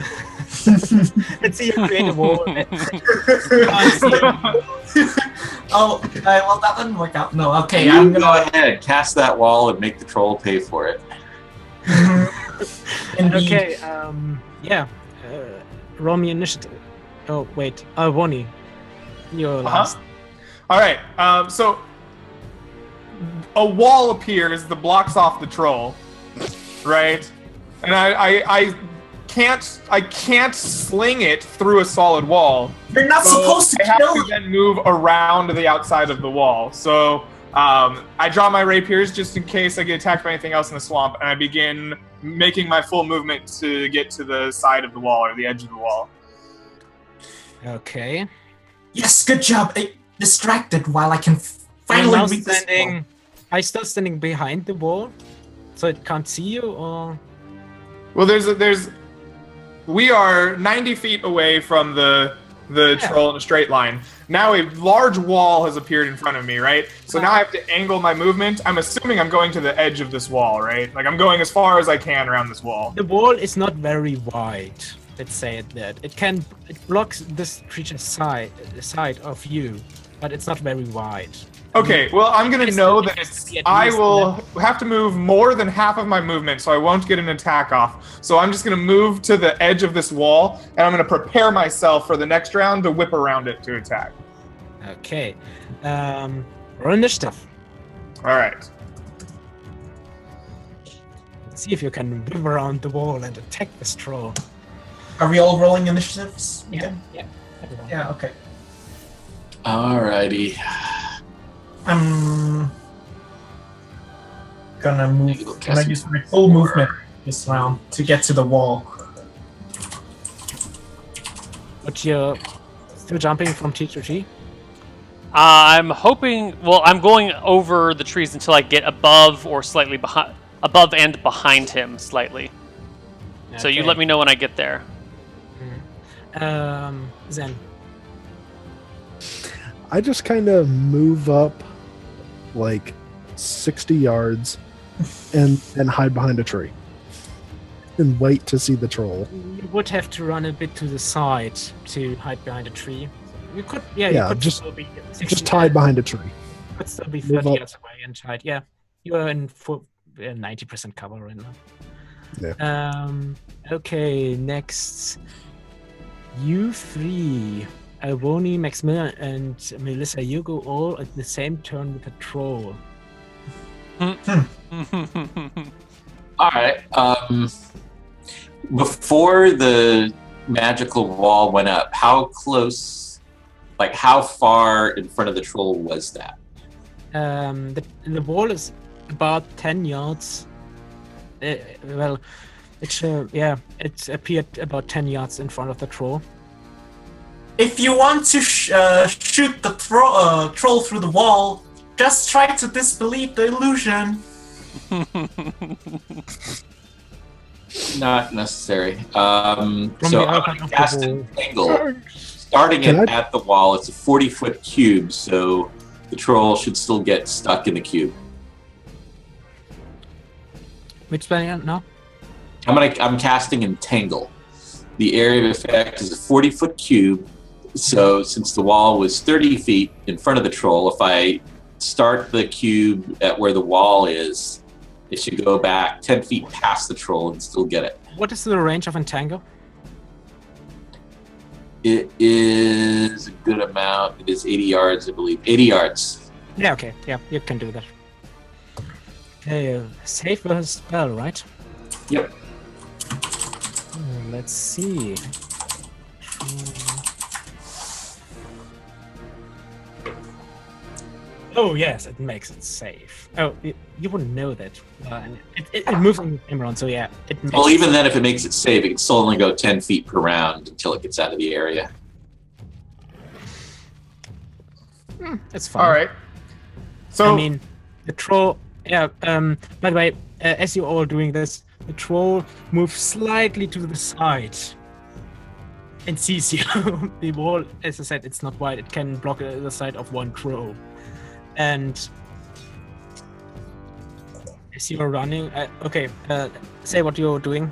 Let's see you create a wall. Oh, well, that didn't work out. No, okay, You I'm go gonna. ahead, cast that wall and make the troll pay for it. Indeed. Okay, yeah. Roll me initiative. Oh, wait. Wonny. You're last. All right. So a wall appears that blocks off the troll, right? And I can't sling it through a solid wall. You're not supposed to I have kill to then move around the outside of the wall. So I draw my rapiers just in case I get attacked by anything else in the swamp, and I begin making my full movement to get to the side of the wall or the edge of the wall. Okay. Yes, good job. Distracted while I can I'm finally now read this. standing. Are you still standing behind the wall, so it can't see you, or? Well, we are 90 feet away from the troll in a straight line. Now a large wall has appeared in front of me, right? So now I have to angle my movement. I'm assuming I'm going to the edge of this wall, right? Like I'm going as far as I can around this wall. The wall is not very wide. Let's say it that. It blocks this creature's side of you, but it's not very wide. Okay, well, I'm gonna It's know the- that it's the at I least will have to move more than half of my movement, so I won't get an attack off. So I'm just gonna move to the edge of this wall, and I'm gonna prepare myself for the next round to whip around it to attack. Okay. Roll initiative. All right. Let's see if you can whip around the wall and attack this troll. Are we all rolling initiatives? Yeah. Yeah, okay. Alrighty. I'm gonna move. Go Can I cast use my full movement this round to get to the wall? But you're still jumping from tree to tree? I'm hoping. Well, I'm going over the trees until I get above or slightly behind, above and behind him slightly. So you Okay. let me know when I get there. Zen. I just kind of move up like 60 yards and hide behind a tree and wait to see the troll. You would have to run a bit to the side to hide behind a tree. You could, you Yeah, could just- still be Just hide behind a tree. Could still be move 30 up. yards away and hide. Yeah, you're in full 90% cover right now. Yeah. Okay, next. You three, Alboni, Maximilian, and Melissa, you go all at the same turn with a troll. All right. Before the magical wall went up, how close, like how far in front of the troll was that? The wall is about 10 yards. Well, it appeared about 10 yards in front of the troll. If you want to shoot the troll through the wall, just try to disbelieve the illusion. Not necessary. So the I'm other going side to of cast the an wall. angle. Starting Can it I- at the wall, it's a 40-foot cube, so the troll should still get stuck in the cube. Which spelling now? I'm casting Entangle. The area of effect is a 40-foot cube, so since the wall was 30 feet in front of the troll, if I start the cube at where the wall is, it should go back 10 feet past the troll and still get it. What is the range of Entangle? It is a good amount. It is 80 yards, I believe. 80 yards. Yeah, okay. Yeah, you can do that. Okay, save versus spell, right? Yep. Let's see. Oh yes, it makes it safe. Oh, you wouldn't know that. It moves on the time around, so yeah. It makes Well, it even safe. then, if it makes it safe, it can still only go 10 feet per round until it gets out of the area. It's fine. All right. So I mean, the troll. Yeah. By the way, as you're all doing this, the troll moves slightly to the side and sees you. The wall, as I said, it's not wide. It can block the side of one crow. And as you're running, say what you're doing.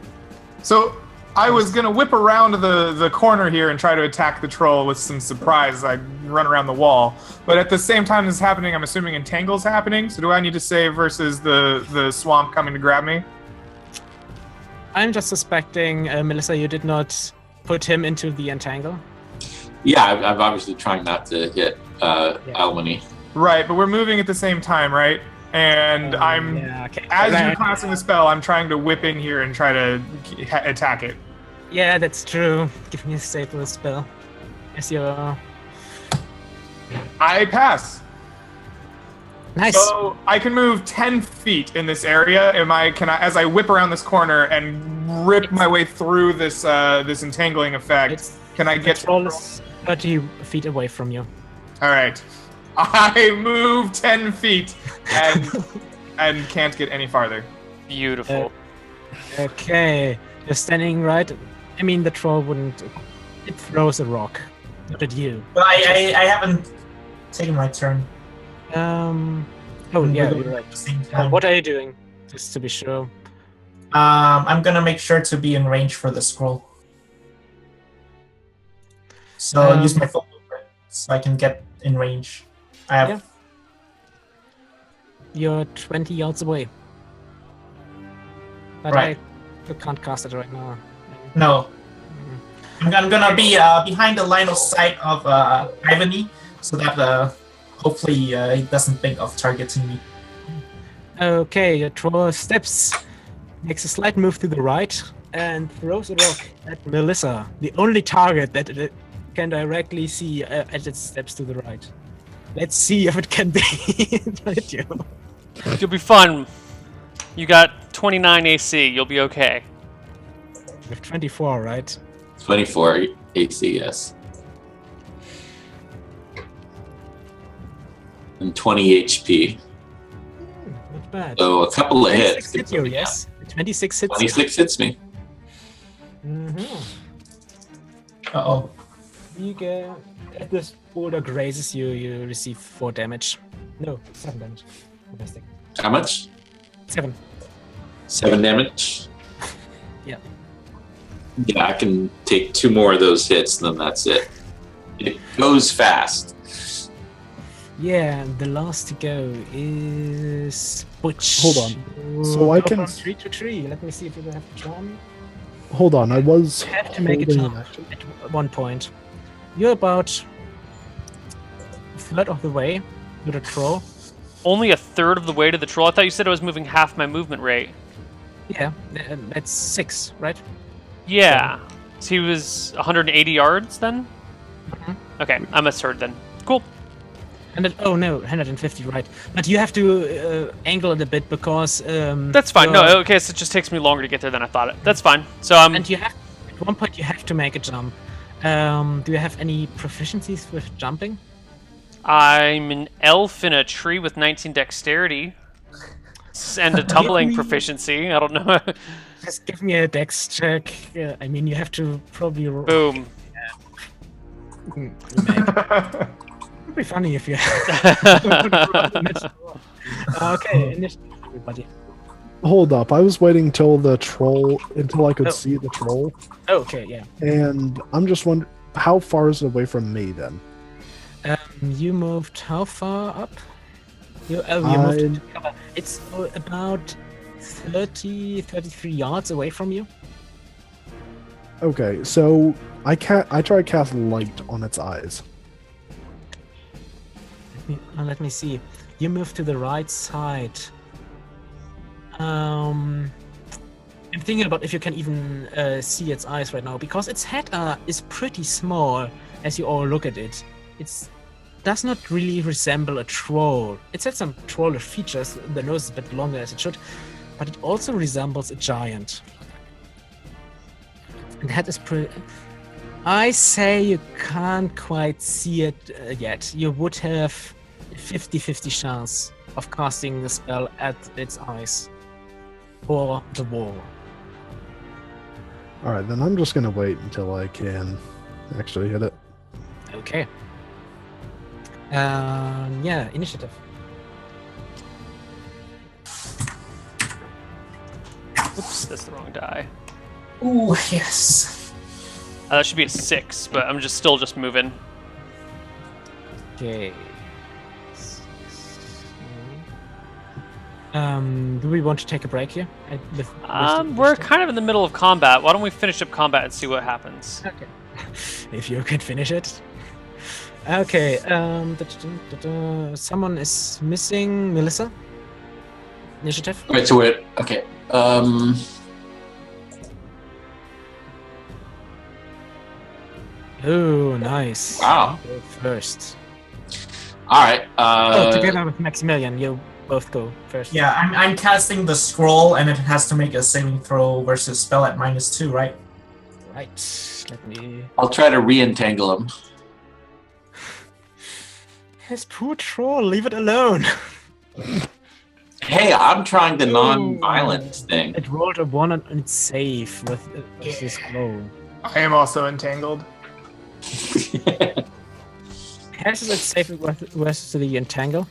So I was gonna whip around the corner here and try to attack the troll with some surprise. I run around the wall, but at the same time this is happening, I'm assuming Entangle's happening. So do I need to save versus the swamp coming to grab me? I'm just suspecting, Melissa, you did not put him into the entangle. Yeah, I'm obviously trying not to hit Alwini. Right, but we're moving at the same time, right? And I'm Yeah, okay. as you're Right. casting the spell, I'm trying to whip in here and try to attack it. Yeah, that's true. Give me a save for the spell. As you're I pass. nice. So I can move 10 feet in this area. As I whip around this corner and rip my way through this this entangling effect, It's- can I The get to troll is 30 feet away from you. All right. I move 10 feet and can't get any farther. Beautiful. Okay, you're standing right. I mean, the troll wouldn't. It throws a rock, not at you. But I haven't taken my turn. Oh We're yeah, going you're right. at the same time. What are you doing? Just to be sure. I'm gonna make sure to be in range for the scroll. So I'll use my full movement so I can get in range. I have Yeah. You're 20 yards away. But Right. I can't cast it right now. no. I'm gonna be behind the line of sight of Ivany, so that hopefully he doesn't think of targeting me. Okay, your troll steps, makes a slight move to the right, and throws a rock at Melissa, the only target that it can directly see as it steps to the right. Let's see if it can be hit you. You'll be fine. You got 29 AC. You'll be okay. With 24, right? 24 AC, yes. And 20 HP. Not bad. So a couple of 26 hits. hit you, yes? 26 hits 26 hits me. you. Mm-hmm. Uh-oh. You get, if this boulder grazes you, you receive 4 damage. No, 7 damage. Fantastic. How much? 7. 7 damage? Yeah. Yeah, I can take 2 more of those hits, and then that's it. It goes fast. Yeah, and the last to go is Butch. Hold on. So I Go can- from tree to tree. Let me see if you have a charm. Hold on, I was You have to make a holding charm an action. at one point. You're about a third of the way to the troll. Only a third of the way to the troll. I thought you said I was moving half my movement rate. Yeah, that's 6, right? Yeah. So he was 180 yards then? Mhm. Okay, I misheard then. Cool. 150, right. But you have to angle it a bit because... That's fine. No, okay, so it just takes me longer to get there than I thought it. That's fine. So And you have... At one point you have to make a jump. Do you have any proficiencies with jumping? I'm an elf in a tree with 19 dexterity. And a tumbling proficiency. I don't know. Just give me a dex check. I mean, you have to probably... Boom. It'd be funny if you... Okay, initiative, everybody. Hold up, I was waiting until I could Oh. see the troll, Okay, yeah. and I'm just wondering, how far is it away from me then? You moved how far up? You moved into cover. It's about 33 yards away from you. Okay, so I try to cast light on its eyes. Let me see. You move to the right side. I'm thinking about if you can even see its eyes right now, because its head is pretty small as you all look at it. It does not really resemble a troll. It has some trollish features. The nose is a bit longer as it should, but it also resembles a giant. And that is pretty... I say you can't quite see it yet. You would have 50-50 chance of casting the spell at its eyes. Or the wall. Alright, then I'm just gonna wait until I can actually hit it. Okay. Yeah, initiative. Oops, that's the wrong die. Ooh, yes. That should be a 6, but I'm still moving. Okay. Do we want to take a break here? We're kind of in the middle of combat. Why don't we finish up combat and see what happens? Okay. If you can finish it. Okay. Someone is missing. Melissa. Initiative. Wait, so wait. Okay. Oh, nice. Wow. Go first. All right. Together with Maximilian, you both go first. Yeah, I'm casting the scroll, and it has to make a saving throw versus spell at -2, right? Right. Let me. I'll try to re-entangle him. This poor troll. Leave it alone. Hey, I'm trying the non-violent thing. It rolled a 1 on its save with this scroll. I am also entangled. Has it save versus the entangle?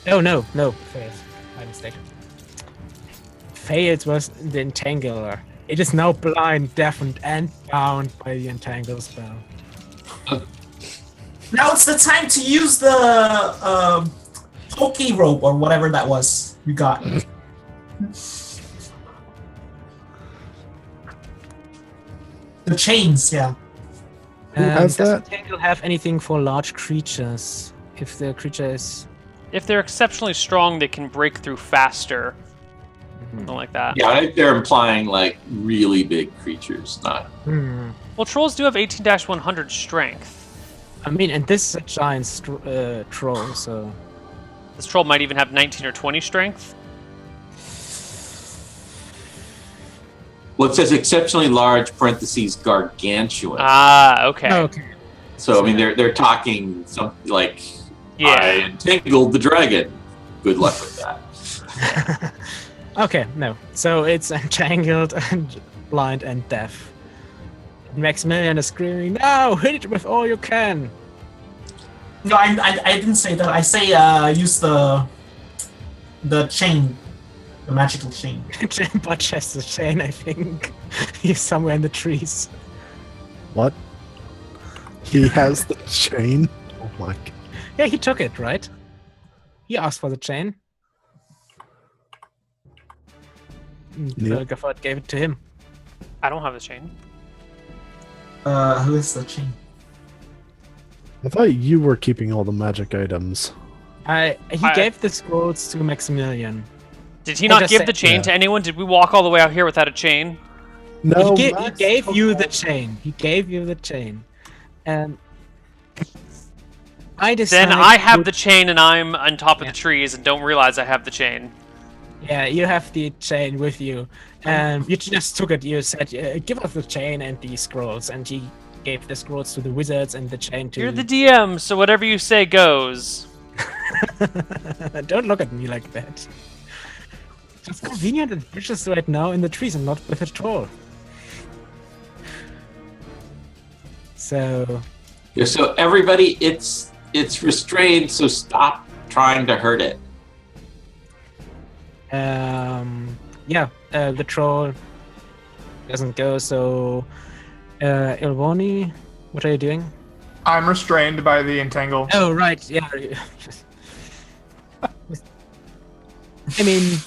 Oh no, failed. My mistake. Failed was the entangler. It is now blind, deafened, and bound by the entangle spell. Now it's the time to use the pokey rope or whatever that was you got. The chains, yeah. Who has does that? entangle have anything for large creatures? If the creature is... If they're exceptionally strong, they can break through faster. Something like that. Yeah, I think they're implying like really big creatures, not. Well, trolls do have 18-100 strength. I mean, and this is a giant troll, so... This troll might even have 19 or 20 strength. Well, it says exceptionally large (parentheses gargantuan). Ah, okay. Okay. So I mean, they're talking something like, Yeah. I entangled the dragon. Good luck with that. Okay, no. So it's entangled and blind and deaf. Maximilian is screaming, "No! Hit it with all you can!" No, I didn't say that. I say use the chain, the magical chain. But just the chain, I think. He's somewhere in the trees. What? He has the chain? Oh my god. Yeah, he took it, right? He asked for the chain. Yep. Belgafort gave it to him. I don't have the chain. Who is the chain? I thought you were keeping all the magic items. He gave the scrolls to Maximilian. Did he not just give said- the chain Yeah. to anyone? Did we walk all the way out here without a chain? No, he Max gave took you the all- chain. He gave you the chain. And I decided... Then I have the chain and I'm on top of Yeah. the trees and don't realize I have the chain. Yeah, you have the chain with you. And you just took it. You said, give us the chain and the scrolls. And he gave the scrolls to the wizards and the chain to... You're the DM, so whatever you say goes. Don't look at me like that. It's convenient that you're just right now in the trees and not with a troll. So... Yeah, so everybody, it's restrained, so stop trying to hurt it. Yeah, the troll doesn't go, so Ilvoni, what are you doing? I'm restrained by the entangle. Oh, right, yeah. I mean,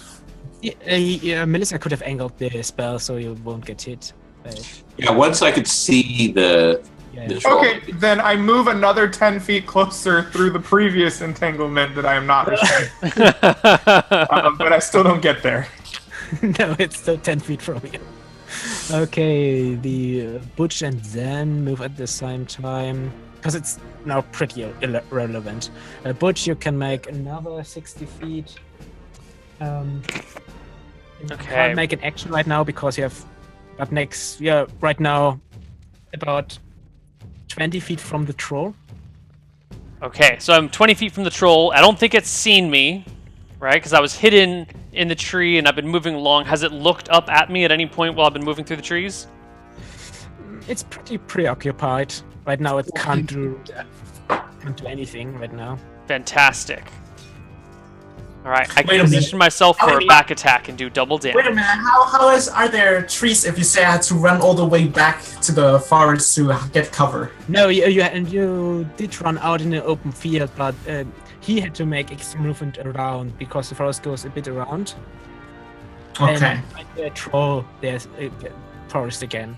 Melissa could have angled the spell so you won't get hit. But, Yeah, once I could see the yeah. troll. Okay, then I move another 10 feet closer through the previous entanglement that I am not restrained. But I still don't get there. No, it's still 10 feet from you. Okay, the Butch and Zen move at the same time. Because it's now pretty irrelevant. Butch, you can make another 60 feet. You Okay. can't make an action right now because you have up next. Yeah, right now, about 20 feet from the troll. Okay, so I'm 20 feet from the troll. I don't think it's seen me, right? Because I was hidden in the tree and I've been moving along. Has it looked up at me at any point while I've been moving through the trees? It's pretty preoccupied right now. It can't do anything right now. Fantastic. All right, I Wait can a position myself for a minute. back attack and do double damage. Wait a minute, are there trees if you say I had to run all the way back to the forest to get cover? No, you did run out in the open field, but he had to make extra movement around because the forest goes a bit around. Okay. And like the troll, there's a forest again.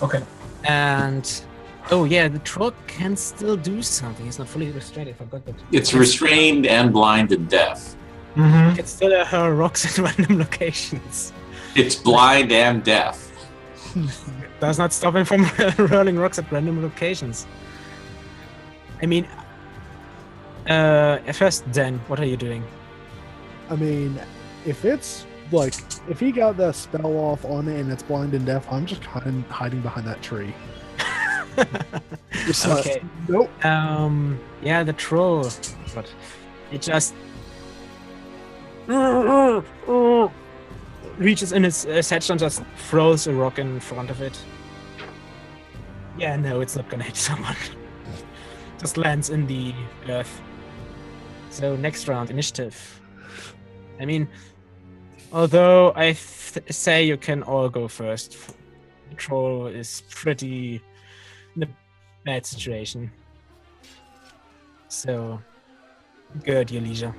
Okay. And oh yeah, the troll can still do something. He's not fully restrained. I forgot that. It's restrained and blind and deaf. Mm-hmm. He can still hurl rocks at random locations. It's blind and deaf. Does not stop him from hurling rocks at random locations. I mean, first, Zen, what are you doing? I mean, if it's like if he got that spell off on it and it's blind and deaf, I'm just hiding behind that tree. Just like, Okay. nope. Yeah, the troll, but it just reaches in its satchel and just throws a rock in front of it. Yeah, no, it's not gonna hit someone. Just lands in the earth. So next round, initiative. I mean, although I say you can all go first, the troll is pretty in a bad situation. So, good, your leisure.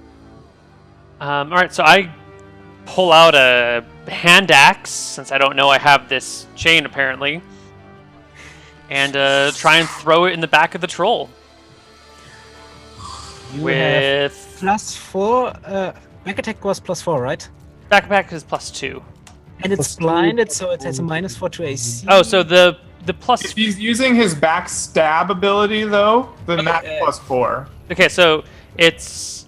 All right, so I pull out a hand axe since I don't know I have this chain apparently, and try and throw it in the back of the troll You have with +4. Back attack was +4, right? backpack is +2. And it's +2, blinded, so it has a -4 to AC. Oh, so the plus. If he's using his back stab ability, though, then that's +4. Okay, so it's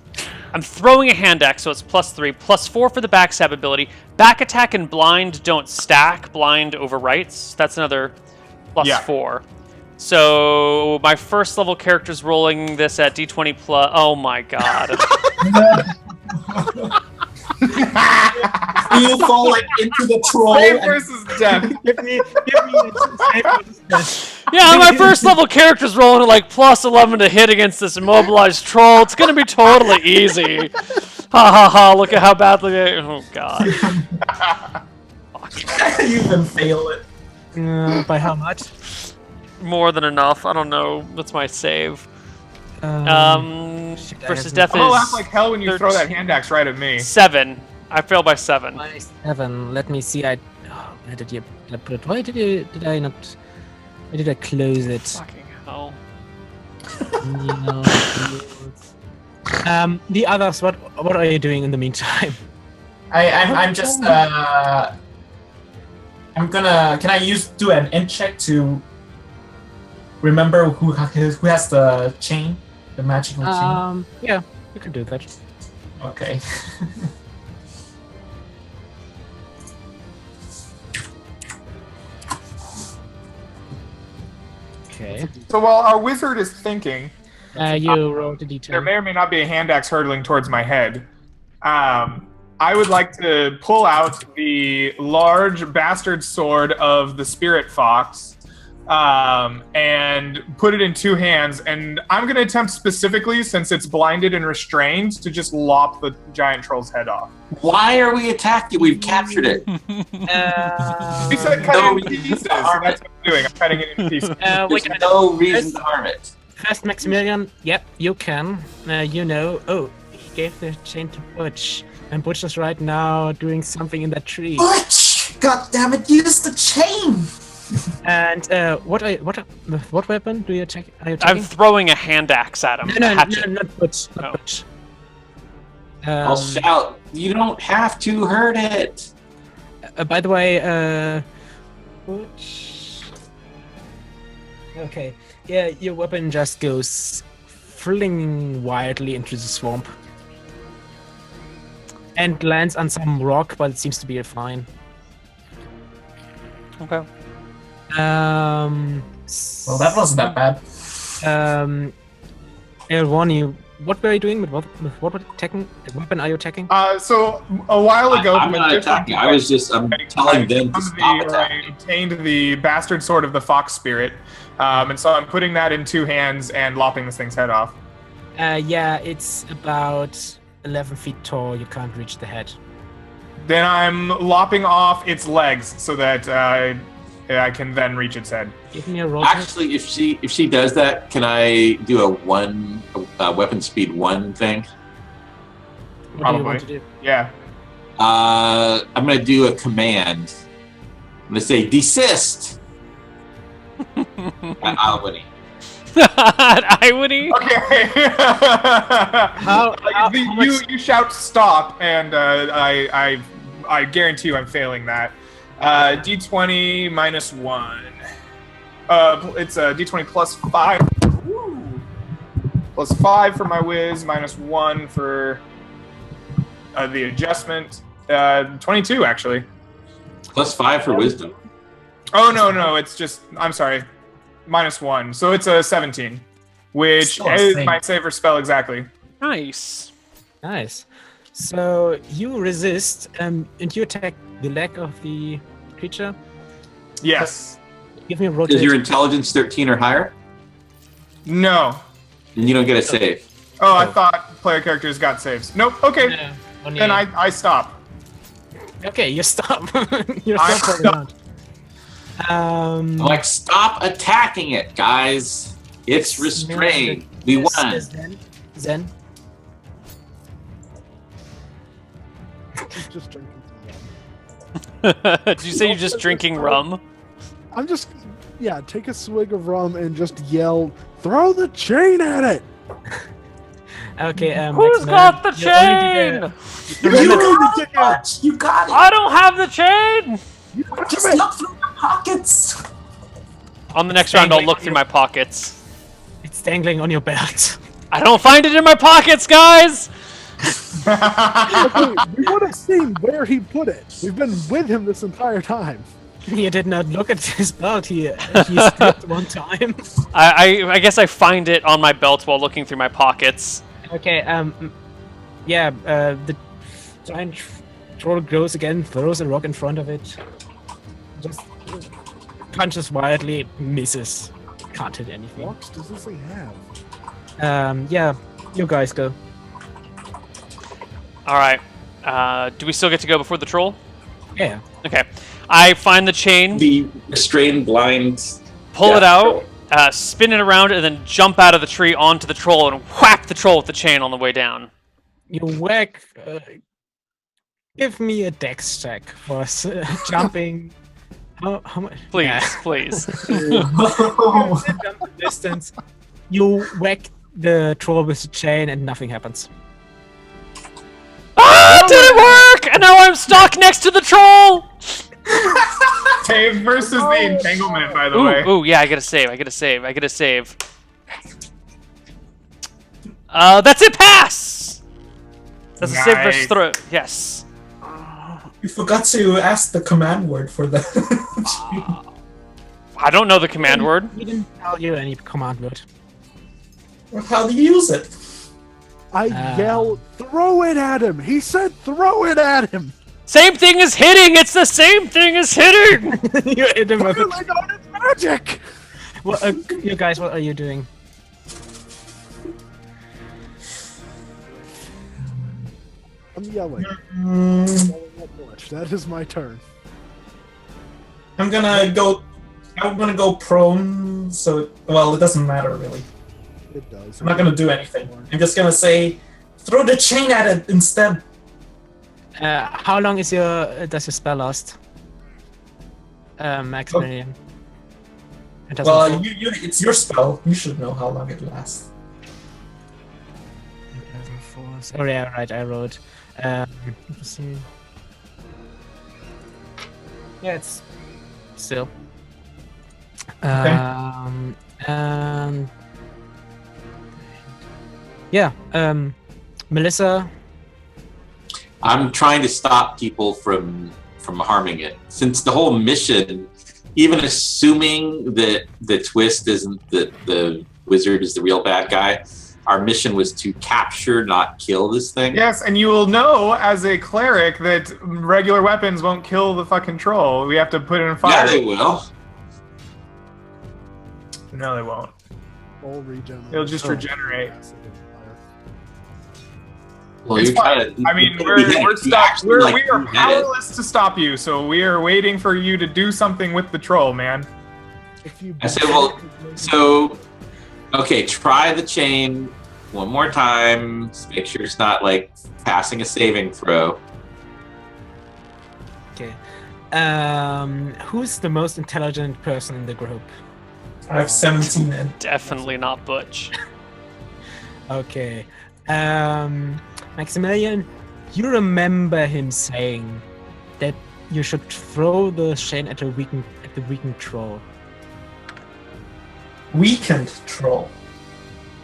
I'm throwing a hand axe, so it's +3, +4 for the backstab ability. Back attack and blind don't stack. Blind overwrites. That's another +4. So my first level character's rolling this at D20 plus. Oh my god. You fall like into the troll. Save And versus death. give me Yeah, my first level character's rolling at like +11 to hit against this immobilized troll. It's gonna be totally easy. Ha ha ha! Look at how badly. Oh god. you even fail it. by how much? More than enough. I don't know. That's my save. Shit, I Versus have death I'm gonna is laugh like hell when you throw that 13. hand axe right at me. 7. I failed by 7. -7. Let me see. Where did I put it? Why did I not? Why did I close it? Fucking hell. The others. What are you doing in the meantime? I'm just I'm gonna. Can I do an int check to remember who has the chain, the magical chain? Yeah, you can do that. Okay. Okay. So while our wizard is thinking, You roll the there d10. may or may not be a hand axe hurtling towards my head. I would like to pull out the large bastard sword of the spirit fox and put it in two hands. And I'm going to attempt specifically, since it's blinded and restrained, to just lop the giant troll's head off. Why are we attacking? We've captured it. He said cut No it in reason pieces, to so harm that's it. what I'm doing. I'm cutting it in pieces. Wait There's a minute. no reason to harm it. First, Maximilian, yep, you can. You know. Oh, he gave the chain to Butch. And Butch is right now doing something in that tree. Butch! God damn it! Use the chain. And what weapon do you check? Are you I'm checking? throwing a hand axe at him. No, a hatchet. not Butch. Not Oh. Butch. I'll shout. You don't have to hurt it. By the way, Butch. Okay. Yeah, your weapon just goes flinging wildly into the swamp. And lands on some rock, but it seems to be fine. Okay. Well, that wasn't that bad. L1, what were you doing? With what weapon are you attacking? So a while ago, I'm from a not different attacking. I'm telling them to stop I attacking. obtained the bastard sword of the fox spirit, and so I'm putting that in two hands and lopping this thing's head off. Yeah, it's about 11 feet tall. You can't reach the head. Then I'm lopping off its legs so that I can then reach its head. Give me a roll. check. Actually, if she does that, can I do a weapon speed 1 thing? What do you Probably. want to do? Yeah. I'm gonna do a command. I'm gonna say desist. At Albany. Iwany? Okay. How You shout stop, and I guarantee you I'm failing that. D20 minus 1. It's a D20 plus 5. Woo. Plus 5 for my whiz, minus 1 for the adjustment. 22 actually. Plus 5 for wisdom. Oh no, it's just I'm sorry. Minus 1. So it's a 17. Which Still a is thing. my saver spell exactly. Nice. Nice. So you resist, and you attack the leg of the creature. Yes. Give me a roll. Is your check. intelligence 13 or higher? No. And you don't get a save. Oh, I thought player characters got saves. Nope. Okay. No, only- Then I stop. Okay, you stop. you I stop. stop. I'm like, stop attacking it, guys. It's restrained. We won. Zen. He's just drinking some rum. Did you say you're just drinking rum? I'm just, yeah, take a swig of rum and just yell, throw the chain at it! Okay, Who's Maximilian, got the you already did chain? a- You got it, Butch! You got it! I don't have the chain! You got Just it! look through your pockets! On the next round, I'll look through my pockets. It's dangling on your belt. I don't find it in my pockets, guys! Okay, we would have seen where he put it. We've been with him this entire time. You did not look at his belt. He stepped one time. I guess I find it on my belt while looking through my pockets. Okay, yeah, the giant troll goes again, throws a rock in front of it. Just punches wildly, misses. Can't hit anything. What does this thing have? Yeah, you guys go. Alright. Do we still get to go before the troll? Yeah. Okay. I find the chain, The restrained blind. pull Yeah, it out, spin it around, and then jump out of the tree onto the troll and whack the troll with the chain on the way down. You whack. Give me a dex check for jumping. How much? Please, Yeah. please. Jump the distance. You whack the troll with the chain and nothing happens. Ah, it didn't work! And now I'm stuck next to the troll! Save versus the entanglement, by the way. Ooh, yeah, I gotta save. That's it, pass! That's a save versus Nice. throw. Yes. You forgot to ask the command word for the. I don't know the command word. We didn't tell you any command word. How do you use it? I yell, throw it at him. He said, throw it at him. Same thing as hitting. It's the same thing as hitting. You hit him with Like on his magic. What, you guys, what are you doing? I'm yelling. Mm, Yelling that much. That is my turn. I'm gonna go prone. So well, it doesn't matter really. It does. I'm not gonna do anything. I'm just gonna say, throw the chain at it instead. How long is does your spell last? Maximilian. It doesn't Well, fall. it's your spell. You should know how long it lasts. It doesn't fall. Oh yeah, right. I wrote. Let's see. Yeah, it's still. And yeah, Melissa. I'm trying to stop people from harming it. Since the whole mission, even assuming that the twist isn't that the wizard is the real bad guy, our mission was to capture, not kill this thing. Yes, and you will know as a cleric that regular weapons won't kill the fucking troll. We have to put it in fire. Yeah, they will. No, they won't. Full regen. It'll just regenerate. Well, It's you're fine. trying to. I mean, you we're stopped. actually, like, We are you had it. powerless to stop you, so we are waiting for you to do something with the troll, man. If you I said, well, so, okay, try the chain one more time. Just make sure it's not like passing a saving throw. Okay. Who's the most intelligent person in the group? I have 17 in. Definitely not Butch. Okay. Maximilian, you remember him saying that you should throw the chain at the weakened troll. Weakened troll.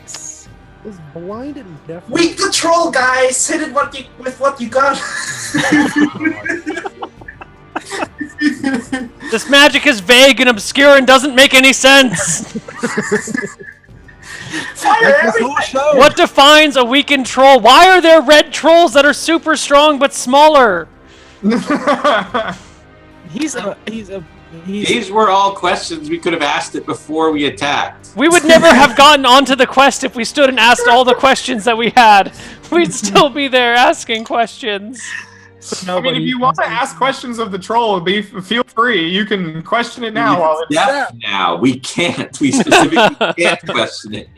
Yes. is blind and deaf. Weak the troll, guys! Hit it with what you got. This magic is vague and obscure and doesn't make any sense. Fire everything! What defines a weakened troll? Why are there red trolls that are super strong but smaller? These were all questions we could have asked it before we attacked. We would never have gotten onto the quest if we stood and asked all the questions that we had. We'd still be there asking questions. I mean, if you want to ask questions of the troll, feel free. You can question it now. While it's deaf now. We can't. We specifically can't question it.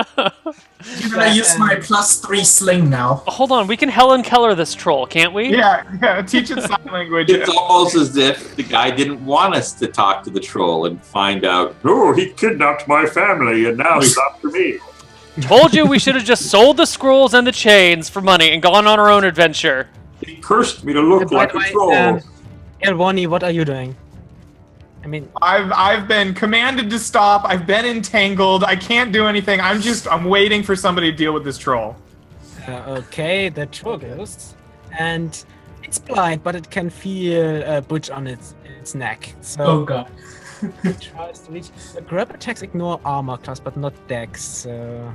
I'm gonna use my +3 sling now. Hold on, we can Helen Keller this troll, can't we? Yeah, teach it sign language. It's almost as if the guy didn't want us to talk to the troll and find out, No, he kidnapped my family and now he's after me. Told you we should have just sold the scrolls and the chains for money and gone on our own adventure. He cursed me to look like a troll. Elwani, what are you doing? I mean, I've been commanded to stop. I've been entangled. I can't do anything. I'm waiting for somebody to deal with this troll. okay, the troll goes, and it's blind, but it can feel Butch on its neck. So Oh god. it tries to reach. Grab attacks ignore armor class, but not dex. So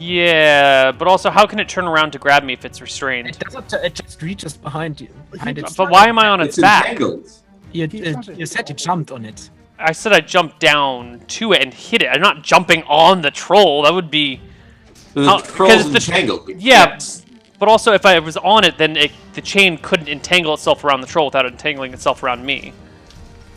Yeah, but also, how can it turn around to grab me if it's restrained? it doesn't. It just reaches behind you. Behind its. But why am I on its it's back? entangled. You said you jumped on it. I said I jumped down to it and hit it. I'm not jumping on the troll. That would be... The How- troll's 'cause the- entangled. yeah. Yes. But also, if I was on it, then the chain couldn't entangle itself around the troll without entangling itself around me.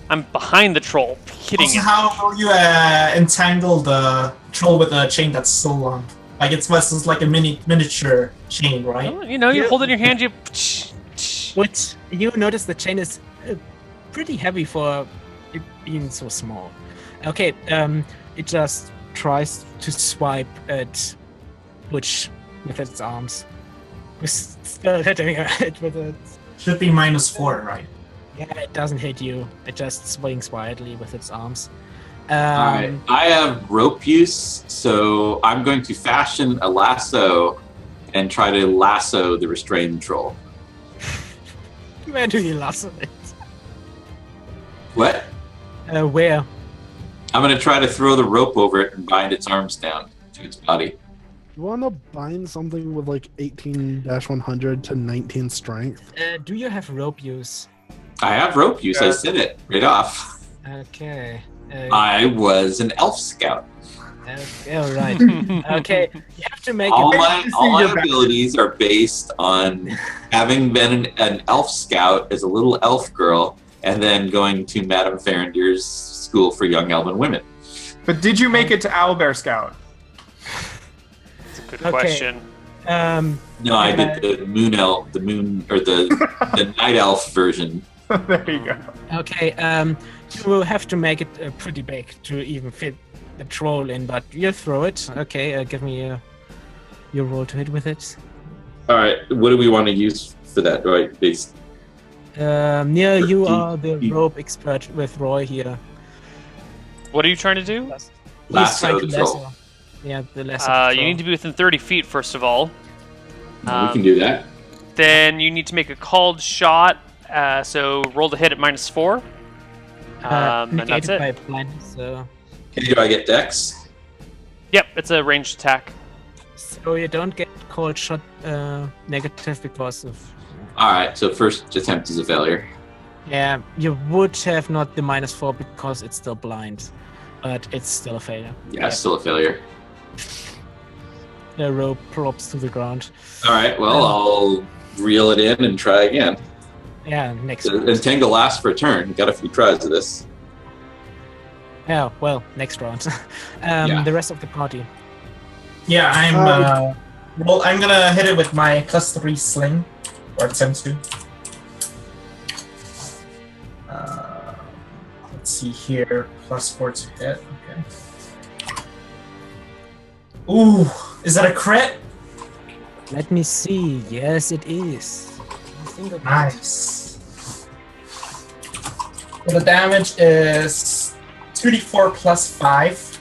I'm behind the troll, hitting Also, it. how will you entangle the troll with a chain that's so long? Like it's like a miniature chain, right? Oh, you know, you Yeah. hold it in your hand, you... What you notice the chain is pretty heavy for it being so small. Okay, it just tries to swipe at Butch with its arms. We're still hitting it with it. Should be -4, right? Yeah, it doesn't hit you. It just swings wildly with its arms. Alright, I have rope use, so I'm going to fashion a lasso and try to lasso the restrained troll. Where do you lasso it? What? Where? I'm going to try to throw the rope over it and bind its arms down to its body. You want to bind something with like 18-100 to 19 strength? Do you have rope use? I have rope use, I said it right off. Okay. I was an elf scout. All right. Okay, you have to make All it. my abilities are based on having been an elf scout as a little elf girl and then going to Madame Farindeer's school for young elven women. But did you make it to Owlbear Scout? That's a good question. No, I did the moon elf, the night elf version. There you go. Okay, you will have to make it pretty big to even fit the troll in, but you'll throw it. Okay, give me your roll to hit with it. All right, what do we want to use for that? Right, based. Near you are the rope expert with Roy here. What are you trying to do? He's Lasso trying to the troll. lasso. Yeah, the lasso. You need to be within 30 feet, first of all. We can do that. Then you need to make a called shot. So roll to hit at -4. And that's negated by it. blindness, so. Okay, do I get dex? Yep, it's a ranged attack. So you don't get called shot negative because of. All right, so first attempt is a failure. Yeah, you would have not the -4 because it's still blind, but it's still a failure. Yeah, still a failure. The rope props to the ground. All right, well, I'll reel it in and try again. Yeah, next The round. entangle lasts for a turn. Got a few tries of this. Yeah, well, next round. Yeah. The rest of the party. Yeah, I'm gonna hit it with my +3 sling, or attempt to. Let's see here, +4 to hit. Okay. Ooh, is that a crit? Let me see. Yes, it is. Nice. So the damage is 2d4 +5.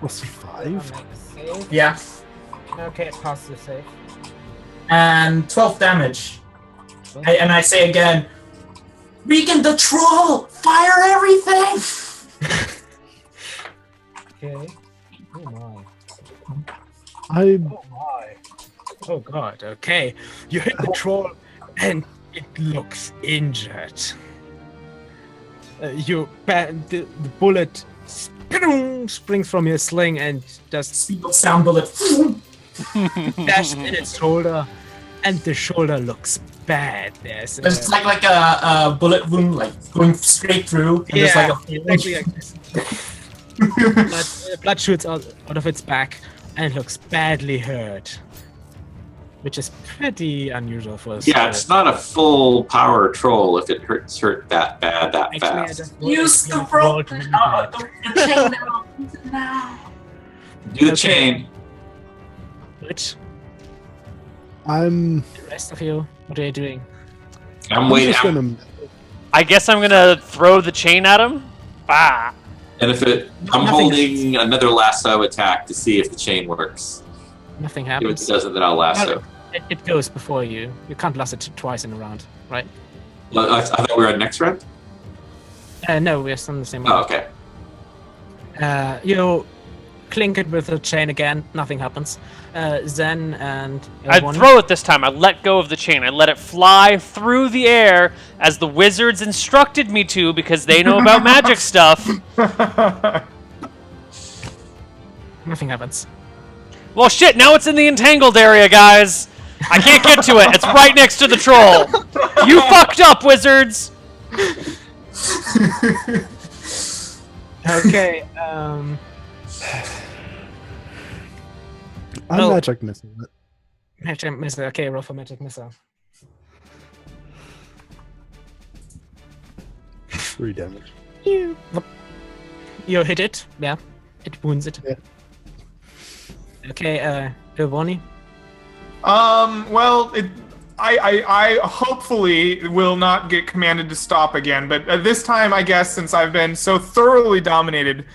+5? Yeah, Okay, it passes the save. and 12 damage. And I say again, Regan the troll, fire everything! Okay. Oh my. I Oh my. Oh god, okay. You hit the troll and it looks injured. The bullet springs from your sling and just Single sound bullet. dashed in its shoulder, and the shoulder looks bad. There's It's like a bullet wound, like going straight through. And there's like exactly like this. Blood shoots out of its back and looks badly hurt, which is pretty unusual for us. Yeah, it's not a full power troll if it hurt that bad that Actually, I fast. just Use the rolled rope. really The bad. chain now. Use it now. Do the Okay. chain. Which I'm the rest of you, what are you doing? I'm waiting. just gonna I guess I'm gonna throw the chain at him. Bah. And if I'm Nothing holding another lasso attack to see if the chain works. Nothing If it happens. doesn't, then I'll lasso. It goes before you. You can't lasso it twice in a round, right? I thought we were at next round. No, we're still in the same Oh, round. okay. You clink it with the chain again, nothing happens. Zen and I Bonnie- throw it this time. I let go of the chain. I let it fly through the air as the wizards instructed me to because they know about magic stuff. Nothing happens. Well, shit, now it's in the entangled area, guys. I can't get to it. It's right next to the troll. You fucked up, wizards. Okay, I'm Well- magic missing it. magic missile. Okay, roll for magic missile. 3 damage. You hit it, yeah. It wounds it. Yeah. Okay, Bonnie. Well, I hopefully will not get commanded to stop again, but this time, I guess, since I've been so thoroughly dominated,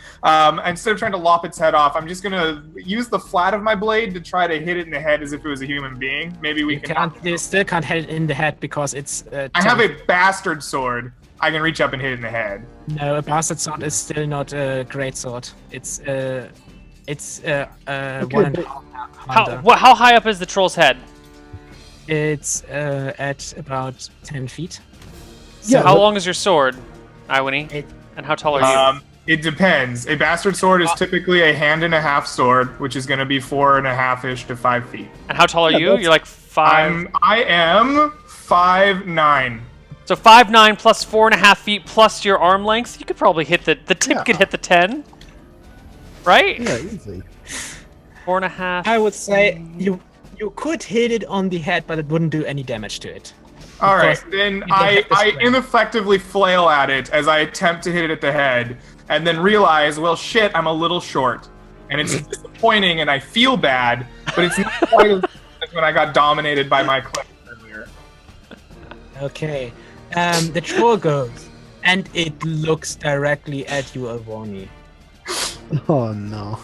instead of trying to lop its head off, I'm just gonna use the flat of my blade to try to hit it in the head as if it was a human being. Maybe we can. You still can't hit it in the head because it's. I have a bastard sword. I can reach up and hit it in the head. No, a bastard sword is still not a great sword. It's one and a half. How high up is the troll's head? It's at about 10 feet. So how long is your sword, Iwini? And how tall are you? It depends. A bastard sword is typically a hand and a half sword, which is going to be 4.5-ish to 5 feet. And how tall are you? You're like 5. I am 5'9". So 5'9" plus 4.5 feet plus your arm length. You could probably hit the tip. Could hit the 10, right? Yeah, easy. 4.5. I would say you could hit it on the head, but it wouldn't do any damage to it. All right, then I ineffectively flail at it as I attempt to hit it at the head, and then realize, well, shit, I'm a little short. And it's disappointing, and I feel bad, but it's not quite as bad as when I got dominated by my clip earlier. Okay. The troll goes, and it looks directly at you, Alwani. Oh, no.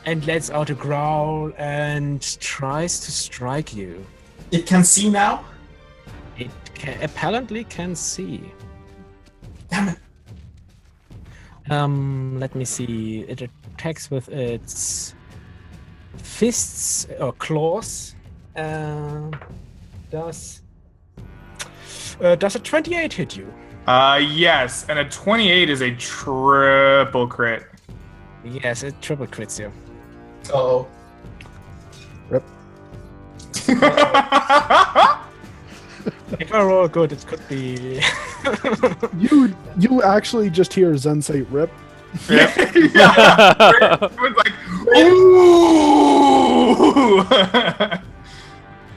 And lets out a growl and tries to strike you. It can see now? It apparently can see. Damn it. Let me see. It attacks with its fists or claws. Does a 28 hit you? Yes, and a 28 is a triple crit. Yes, it triple crits you. Oh. Rip. If I roll good, it could be. You actually just hear Zen say "rip." Yeah. It was like, ooh.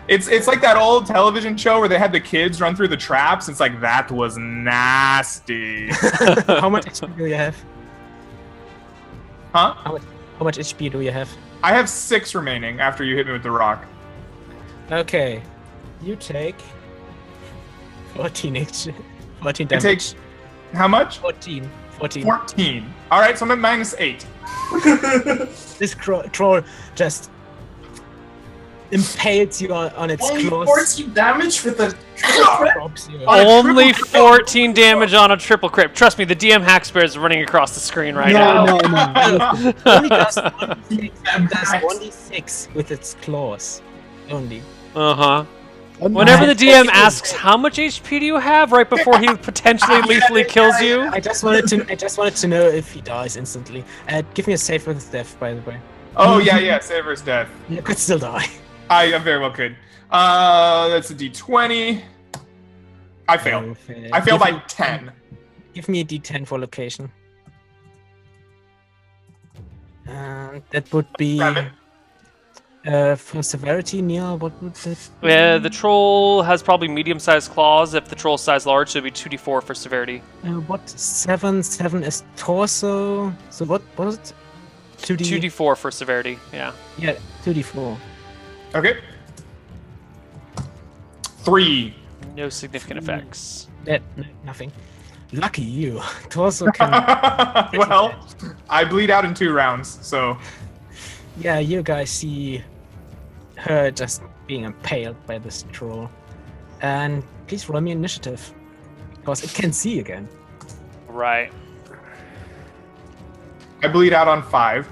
It's like that old television show where they had the kids run through the traps. It's like, that was nasty. How much HP do you have? Huh? How much HP do you have? I have 6 remaining after you hit me with the rock. Okay, you take 14 damage. It takes how much? 14. 14. All right, so I'm at -8. This troll just impales you on its Only claws. 14 damage with a Drops you. Only 14 damage on a triple crit. Trust me, the DM Hackspear is running across the screen right now. No. It only does 1d6 with its claws. Only. Uh-huh. Whenever the DM asks how much HP do you have right before he potentially lethally kills you. I just wanted to know if he dies instantly. Give me a save with his death, by the way. Oh, yeah, Saver's death. You could still die. I very well could. That's a d20. I failed. I failed by 10. Give me a d10 for location. That would be... 7. For severity, Neil, what would that be? Yeah, the troll has probably medium-sized claws. If the troll's size large, so it'd be 2d4 for severity. What? 7 is torso. So what was it? 2d4 for severity, yeah. Yeah, 2d4. Okay. 3. No significant effects. Nothing. Lucky you. Torso can... Well, I bleed out in 2 rounds, so... Yeah, you guys see her just being impaled by this troll. And please roll me initiative. Because it can see again. Right. I bleed out on 5.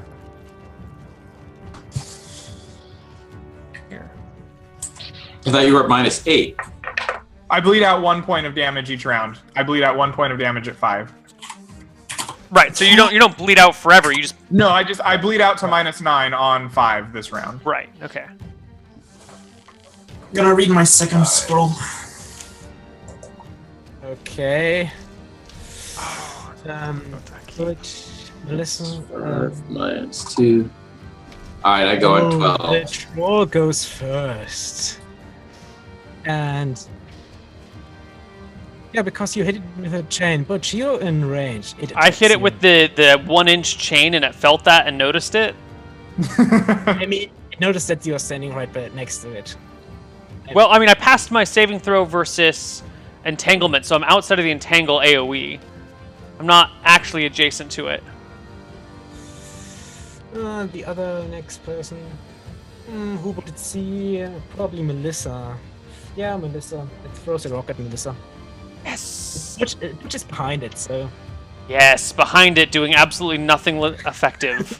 Here. I thought you were at -8. I bleed out 1 point of damage each round. I bleed out 1 point of damage at 5. Right, so you don't bleed out forever, you just... No, I bleed out to -9 on 5 this round. Right, okay. I'm gonna read my second scroll. Okay. Good. Listen. -2. Alright, I go at 12. The troll goes first. And... Yeah, because you hit it with a chain, but you're in range. I hit it with the 1-inch chain and it felt that and noticed it. I mean, it noticed that you're standing right next to it. Well, I mean, I passed my saving throw versus entanglement, so I'm outside of the entangle AoE. I'm not actually adjacent to it. The other next person. Who would it see? Probably Melissa. Yeah, Melissa. It throws a rock at Melissa. Yes! Which is behind it, so. Yes, behind it, doing absolutely nothing effective.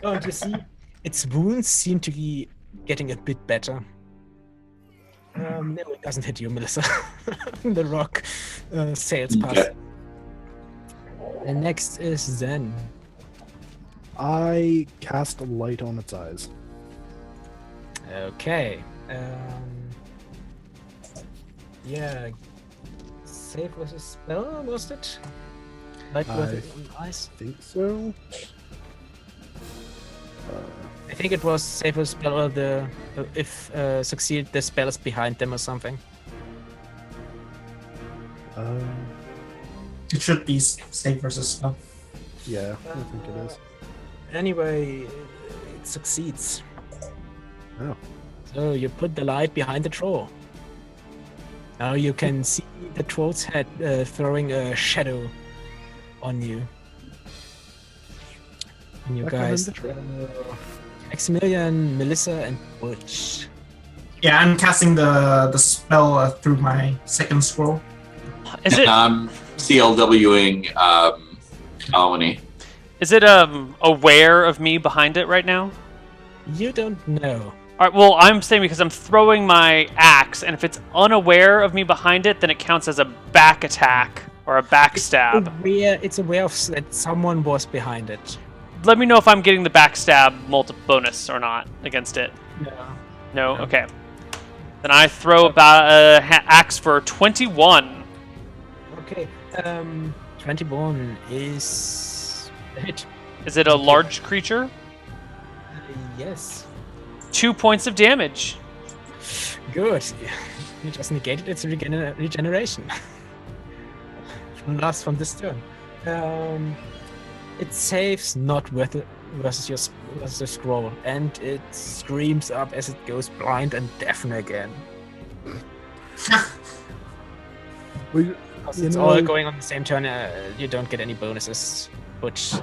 Oh, and you see, its wounds seem to be getting a bit better. No, it doesn't hit you, Melissa. The rock sails past. Okay. And next is Zen. I cast a light on its eyes. Okay. Yeah. Save versus spell, was it? Light versus eyes? I think so. I think it was save versus spell, or the if succeed, the spell is behind them or something. It should be save versus spell. Yeah, I think it is. Anyway, it succeeds. Oh. So you put the light behind the troll. Now you can see the troll's head throwing a shadow on you. And you Back guys, behind the Maximilian, Melissa, and Butch. Yeah, I'm casting the spell through my second scroll. Is it I'm CLWing Colony. is it aware of me behind it right now? You don't know. All right. Well, I'm saying because I'm throwing my axe, and if it's unaware of me behind it, then it counts as a back attack or a backstab. It's aware of that someone was behind it. Let me know if I'm getting the backstab bonus or not against it. No. Okay. Then I throw about axe for 21. Okay. 21 is a hit. Is it a large creature? Yes. 2 points of damage. Good. You just negated its regeneration. from this turn. It saves not versus the scroll, and it screams up as it goes blind and deafen again. It's all going on the same turn. You don't get any bonuses, which.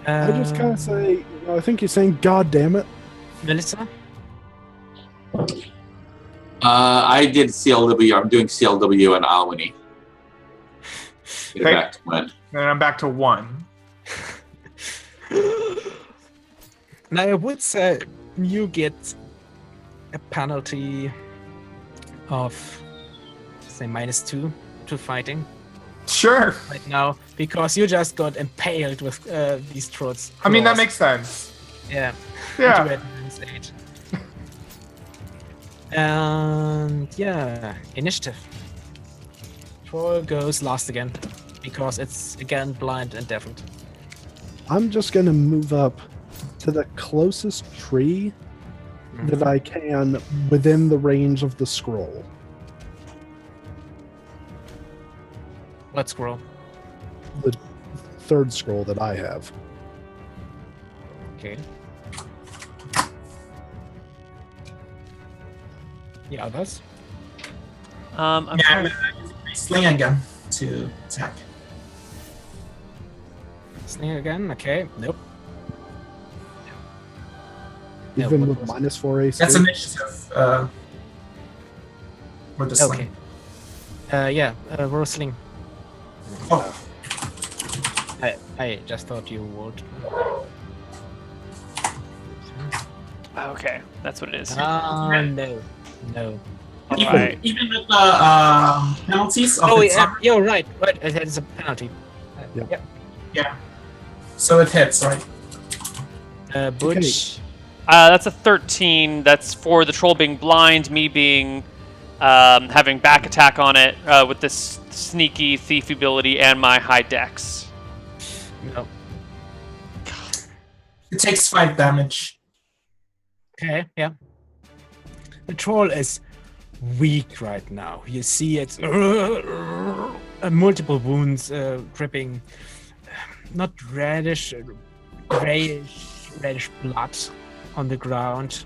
I just kind of say, I think you're saying, "God damn it." Melissa? I did CLW. I'm doing CLW on Albany. Get it Okay. back to when. Then I'm back to 1. Now, I would say you get a penalty of, say, -2 to fighting Sure. right now because you just got impaled with these trolls. I mean, that claws. makes sense. Yeah. Yeah. Stage. And yeah, initiative. Troll goes last again because it's again blind and deafened. I'm just gonna move up to the closest tree that I can within the range of the scroll. What scroll? The third scroll that I have. Okay. The others? I'm Yeah, trying- I'm using my sling again to attack. Sling again? Okay. Nope. No, Even what with was it? -4 AC. That's initiative. For the sling. Okay. Yeah, roll a sling. Oh, I just thought you would. Okay, that's what it is. No. No. Alright. even with the penalties of Oh, its yeah, you're right. Right, it has a penalty. Yep. Yep. yeah. So it hits, right? Butch. That's a 13. That's for the troll being blind, me being having back attack on it with this sneaky thief ability and my high dex. No. It takes 5 damage. Okay, yeah. The troll is weak right now. You see it's multiple wounds dripping, not reddish, grayish, reddish blood on the ground.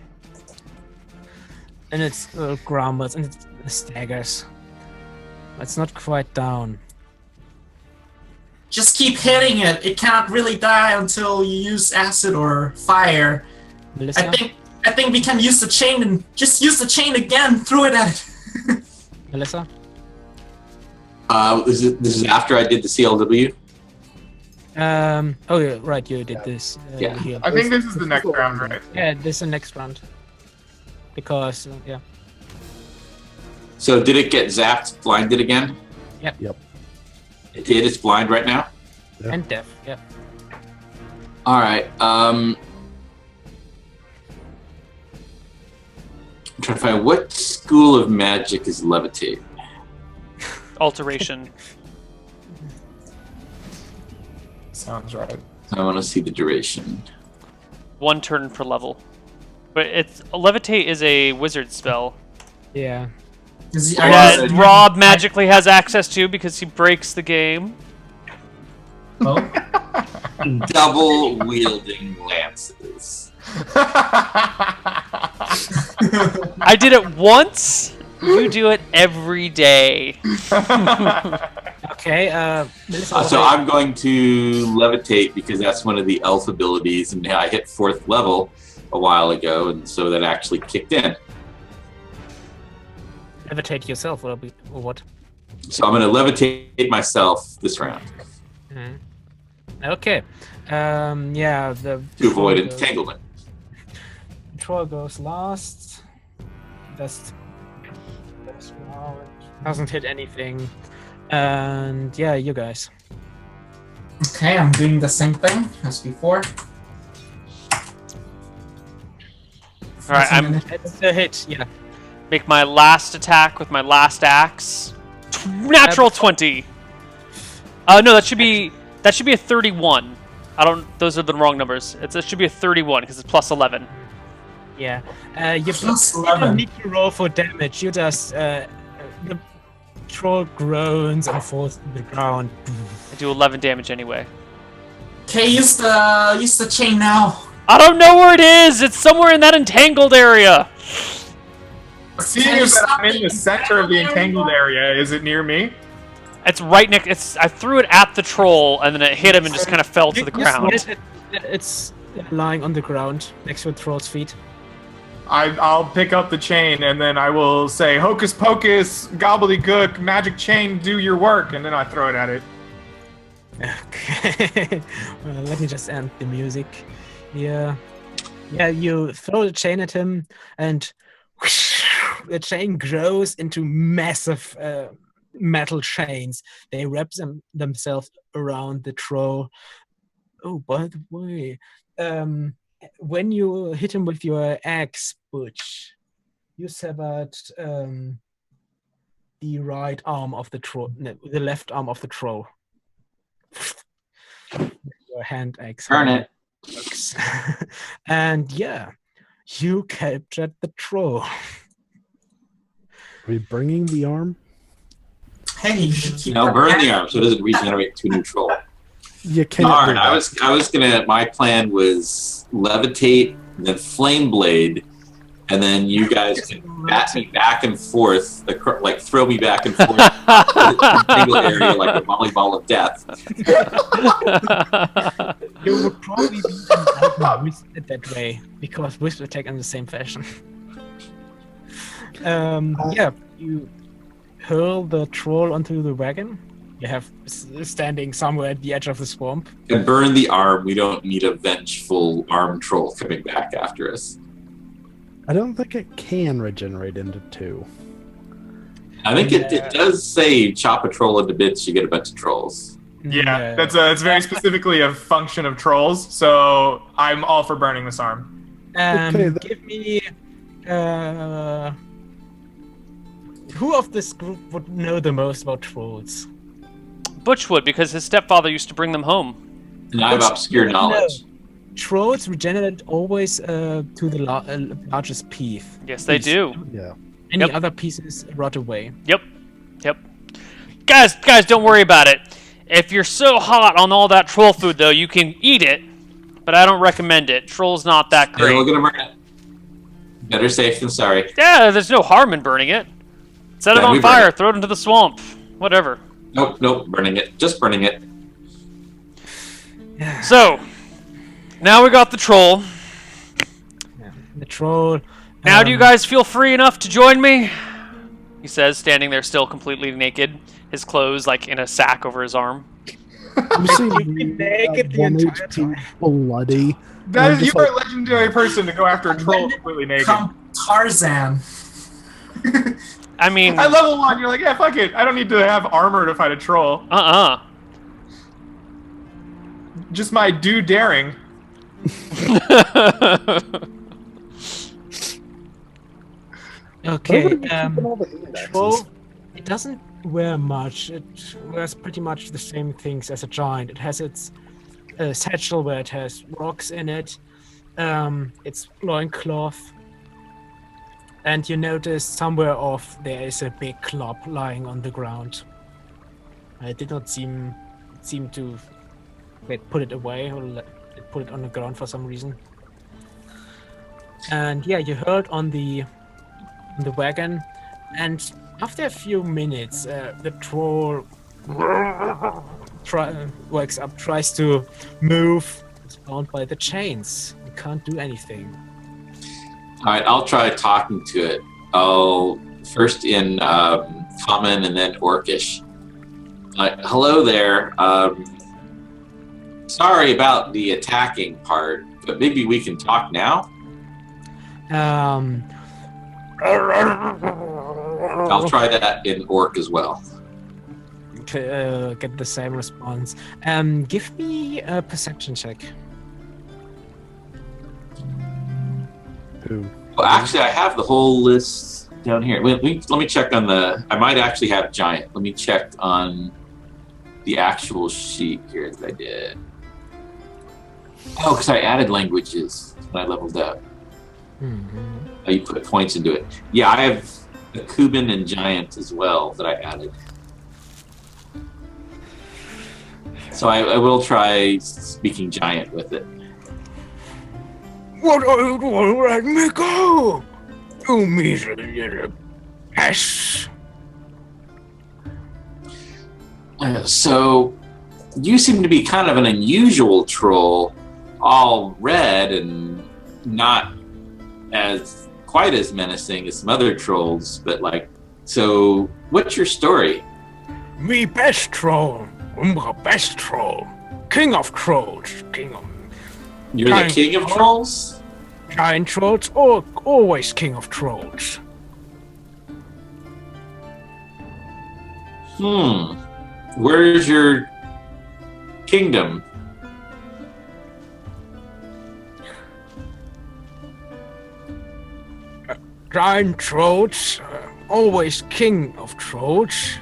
And it grumbles and it staggers. It's not quite down. Just keep hitting it. It cannot really die until you use acid or fire. Melissa? I think we can use the chain and just use the chain again. Throw it at it. Melissa? This is after I did the CLW. Oh yeah, right. You did this. Yeah. Here. I think this is the next round, right? Yeah, this is the next round. Because yeah. So did it get zapped, blinded again? Yep. It did. It's blind right now. Yeah. And deaf. Yeah. All right. I'm trying to find what school of magic is levitate. Alteration. Sounds right. I want to see the duration. 1 turn per level. But it's levitate is a wizard spell. Yeah. That Rob magically has access to because he breaks the game. Oh. Double wielding lances. I did it once. You do it every day. Okay. Melissa, So I'm going to levitate because that's one of the elf abilities, and I hit 4th level a while ago, and so that actually kicked in. levitate yourself or what? So I'm going to levitate myself this round Okay. Yeah. The to avoid entanglement. Troll goes last. Doesn't hit anything. And yeah, you guys. Okay, I'm doing the same thing as before. All right, I'm It's a hit. Yeah. make my last attack with my last axe. Natural 20. No, that should be a 31. Those are the wrong numbers. It should be a 31 because it's plus 11. Yeah. You Plus don't 11. need to roll for damage. You just the troll groans and falls to the ground. I do 11 damage anyway. Okay, use the chain now. I don't know where it is. It's somewhere in that entangled area. Seeing as that I'm in the center of the entangled area, is it near me? It's right next. I threw it at the troll and then it hit him and just kind of fell to the ground. It's lying on the ground next to the troll's feet. I'll pick up the chain and then I will say, "Hocus pocus, gobbledygook, magic chain, do your work," and then I throw it at it. Okay. Well, let me just end the music. Yeah. Yeah, you throw the chain at him and the chain grows into massive metal chains. They wrap themselves around the troll. Oh, by the way, when you hit him with your axe, Butch, you severed the right arm of the troll, no, the left arm of the troll. Your hand axe. Burn it. And yeah, you captured the troll. Are we bringing the arm? Hey, you should keep No, that burn back. the arm so it doesn't regenerate to neutral. You can't. Darn, do that. I was gonna. My plan was levitate, and then flame blade, and then you guys can bat me back and forth, like throw me back and forth, the single area like a volleyball of death. You would probably be in that way because Wisp attack in the same fashion. Yeah, you hurl the troll onto the wagon. You have standing somewhere at the edge of the swamp. And burn the arm. We don't need a vengeful arm troll coming back after us. I don't think it can regenerate into 2. I think it does say chop a troll into bits, you get a bunch of trolls. Yeah, it's very specifically a function of trolls, so I'm all for burning this arm. Okay, Give me. Who of this group would know the most about trolls? Butch would, because his stepfather used to bring them home. And I have obscure knowledge. Trolls regenerate always to the largest piece. Yes, they do. Yeah. Any Yep. other pieces rot away. Yep. Guys, don't worry about it. If you're so hot on all that troll food, though, you can eat it, but I don't recommend it. Troll's not that great. Still gonna burn it. Better safe than sorry. Yeah, there's no harm in burning it. Set it Yeah, we on burn fire, it. throw it into the swamp. Whatever. Nope, burning it. Just burning it. So, now we got the troll. The troll. Now do you guys feel free enough to join me? He says, standing there still completely naked. His clothes, like, in a sack over his arm. You see naked the 1 entire HP bloody. That I'm is, you just are like, a legendary person to go after a troll completely naked. Come Tarzan. I mean, At level 1, you're like, yeah, fuck it. I don't need to have armor to fight a troll. Just my daring. Okay, keeping all the hand axes? troll. It doesn't wear much. It wears pretty much the same things as a giant. It has its satchel where it has rocks in it. Its loincloth. And you notice somewhere off there is a big club lying on the ground. It did not seem to put it away or put it on the ground for some reason. And yeah, you heard on the wagon, and after a few minutes, the troll wakes up, tries to move. It's bound by the chains. You can't do anything. All right, I'll try talking to it. I'll first in common and then Orcish. Hello there. Sorry about the attacking part, but maybe we can talk now. I'll try that in Orc as well. To get the same response. Give me a perception check. Who? Well, actually, I have the whole list down here. Let me check on the. I might actually have giant. Let me check on the actual sheet here that I did. Oh, because I added languages when I leveled up. Oh, you put points into it. Yeah, I have a Cuban and giant as well that I added. So I will try speaking giant with it. What are you doing? Let me go! You miserable little ass! So you seem to be kind of an unusual troll, all red and not as quite as menacing as some other trolls, but like, so what's your story? Me best troll. I'm the best troll. King of trolls. You're the king of trolls? Giant trolls, or always king of trolls. Where's your kingdom? Giant trolls, always king of trolls.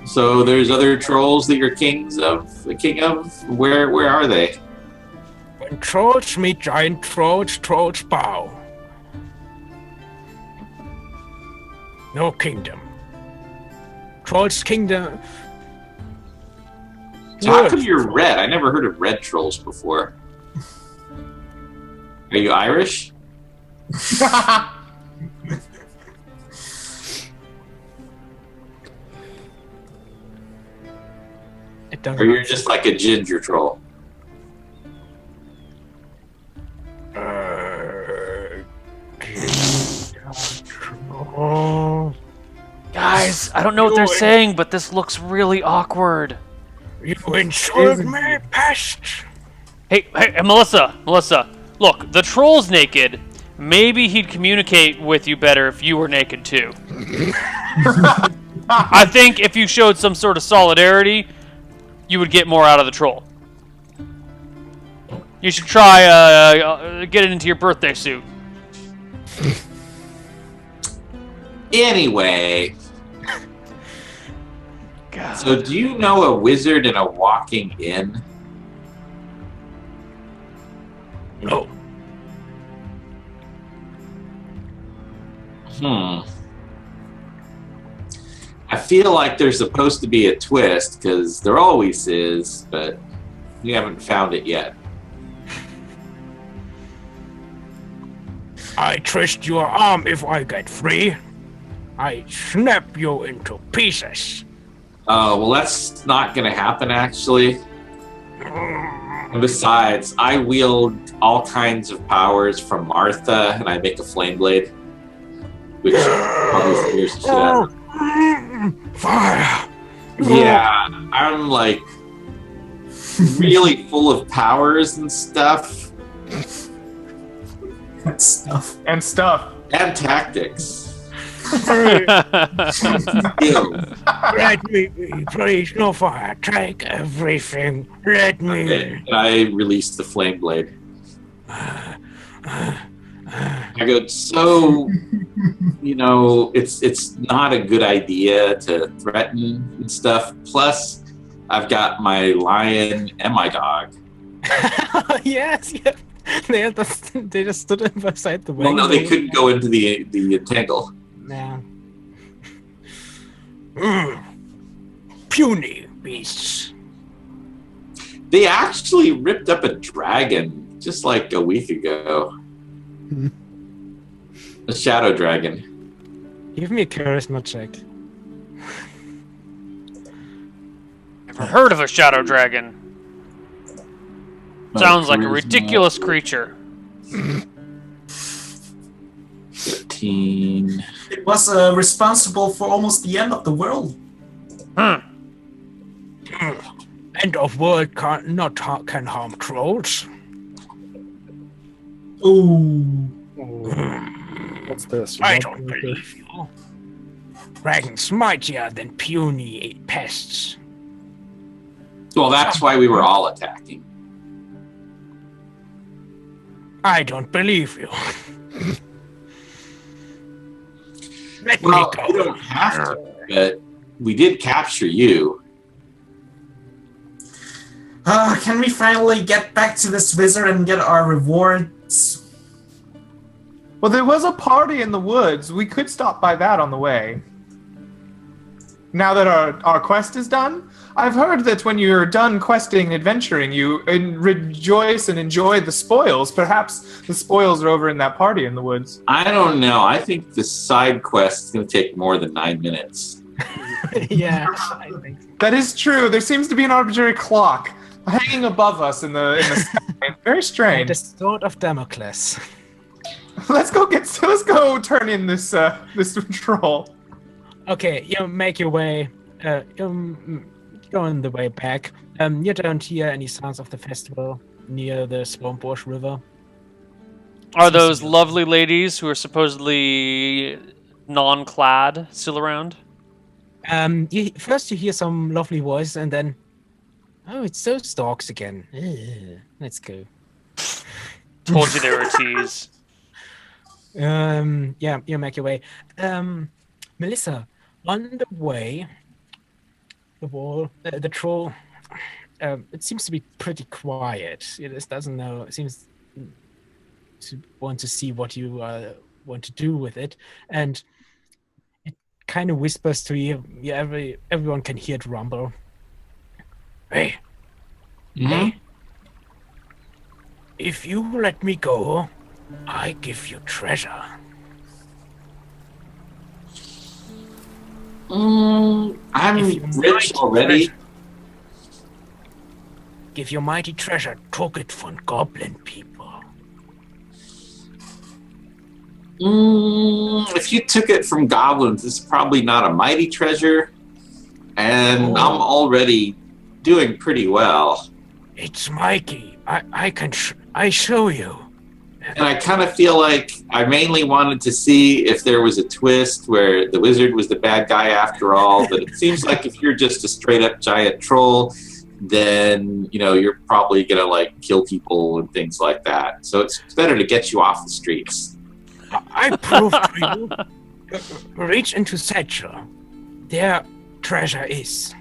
So there's other trolls that you're king of? Where are they? When trolls meet giant trolls, trolls bow. No kingdom. Trolls kingdom. So how come you're red? I never heard of red trolls before. Are you Irish? Or you're just like a ginger troll? Guys, I don't know what they're saying, but this looks really awkward. You insult me, pest! Hey, Melissa, look, the troll's naked. Maybe he'd communicate with you better if you were naked too. I think if you showed some sort of solidarity, you would get more out of the troll. You should try get it into your birthday suit. Anyway. God. So do you know a wizard in a walking inn? No. I feel like there's supposed to be a twist, because there always is, but we haven't found it yet. I twist your arm if I get free. I snap you into pieces. Oh, well, that's not going to happen, actually. And besides, I wield all kinds of powers from Martha, and I make a flame blade, which probably scares the shit out of her. Fire! Yeah, I'm like really full of powers and stuff, Stuff. And stuff. and tactics. Let Ew. me be, please. No fire. Take everything. Let me Okay, and I release the flame blade. I go, so, it's not a good idea to threaten and stuff. Plus, I've got my lion and my dog. yes. They just stood beside the Well, wagon. no, they couldn't go into the entangle. Yeah. Puny beasts. They actually ripped up a dragon just like a week ago. A shadow dragon. Give me a charisma check. Never heard of a shadow dragon. Sounds like a Charisma, ridiculous creature. 15. It was responsible for almost the end of the world. End of world can harm trolls. Ooh. What's this? I don't believe you. Dragons mightier than puny pests. Well, that's why we were all attacking. I don't believe you. Let Well, me go. we don't have to, but we did capture you. Can we finally get back to this wizard and get our rewards? Well, there was a party in the woods. We could stop by that on the way. Now that our quest is done, I've heard that when you're done questing and adventuring, you rejoice and enjoy the spoils. Perhaps the spoils are over in that party in the woods. I don't know. I think the side quest is going to take more than 9 minutes. Yeah, I think so. That is true. There seems to be an arbitrary clock hanging above us in the sky. Very strange. The sword of Damocles. Let's go turn in this troll. Okay, you make your way. Go on the way back. You don't hear any sounds of the festival near the Swampbush River. Are those lovely ladies who are supposedly non-clad still around? First you hear some lovely voice, and then, oh, it's those dogs again. Ugh, let's go. Told you they were a tease. Yeah, you make your way. Melissa, on the way, the troll, it seems to be pretty quiet. It just doesn't know. It seems to want to see what you want to do with it, and it kind of whispers to you. Yeah, everyone can hear it rumble. Hey, hey! If you let me go, I give you treasure. I'm rich already. Give your mighty treasure, took it from goblin people. If you took it from goblins, it's probably not a mighty treasure. And I'm already doing pretty well. It's mighty. I show you. And I kind of feel like I mainly wanted to see if there was a twist where the wizard was the bad guy after all. But it seems like if you're just a straight up giant troll, then, you're probably going to like kill people and things like that. So it's better to get you off the streets. I prove to you. Reach into satchel. There treasure is.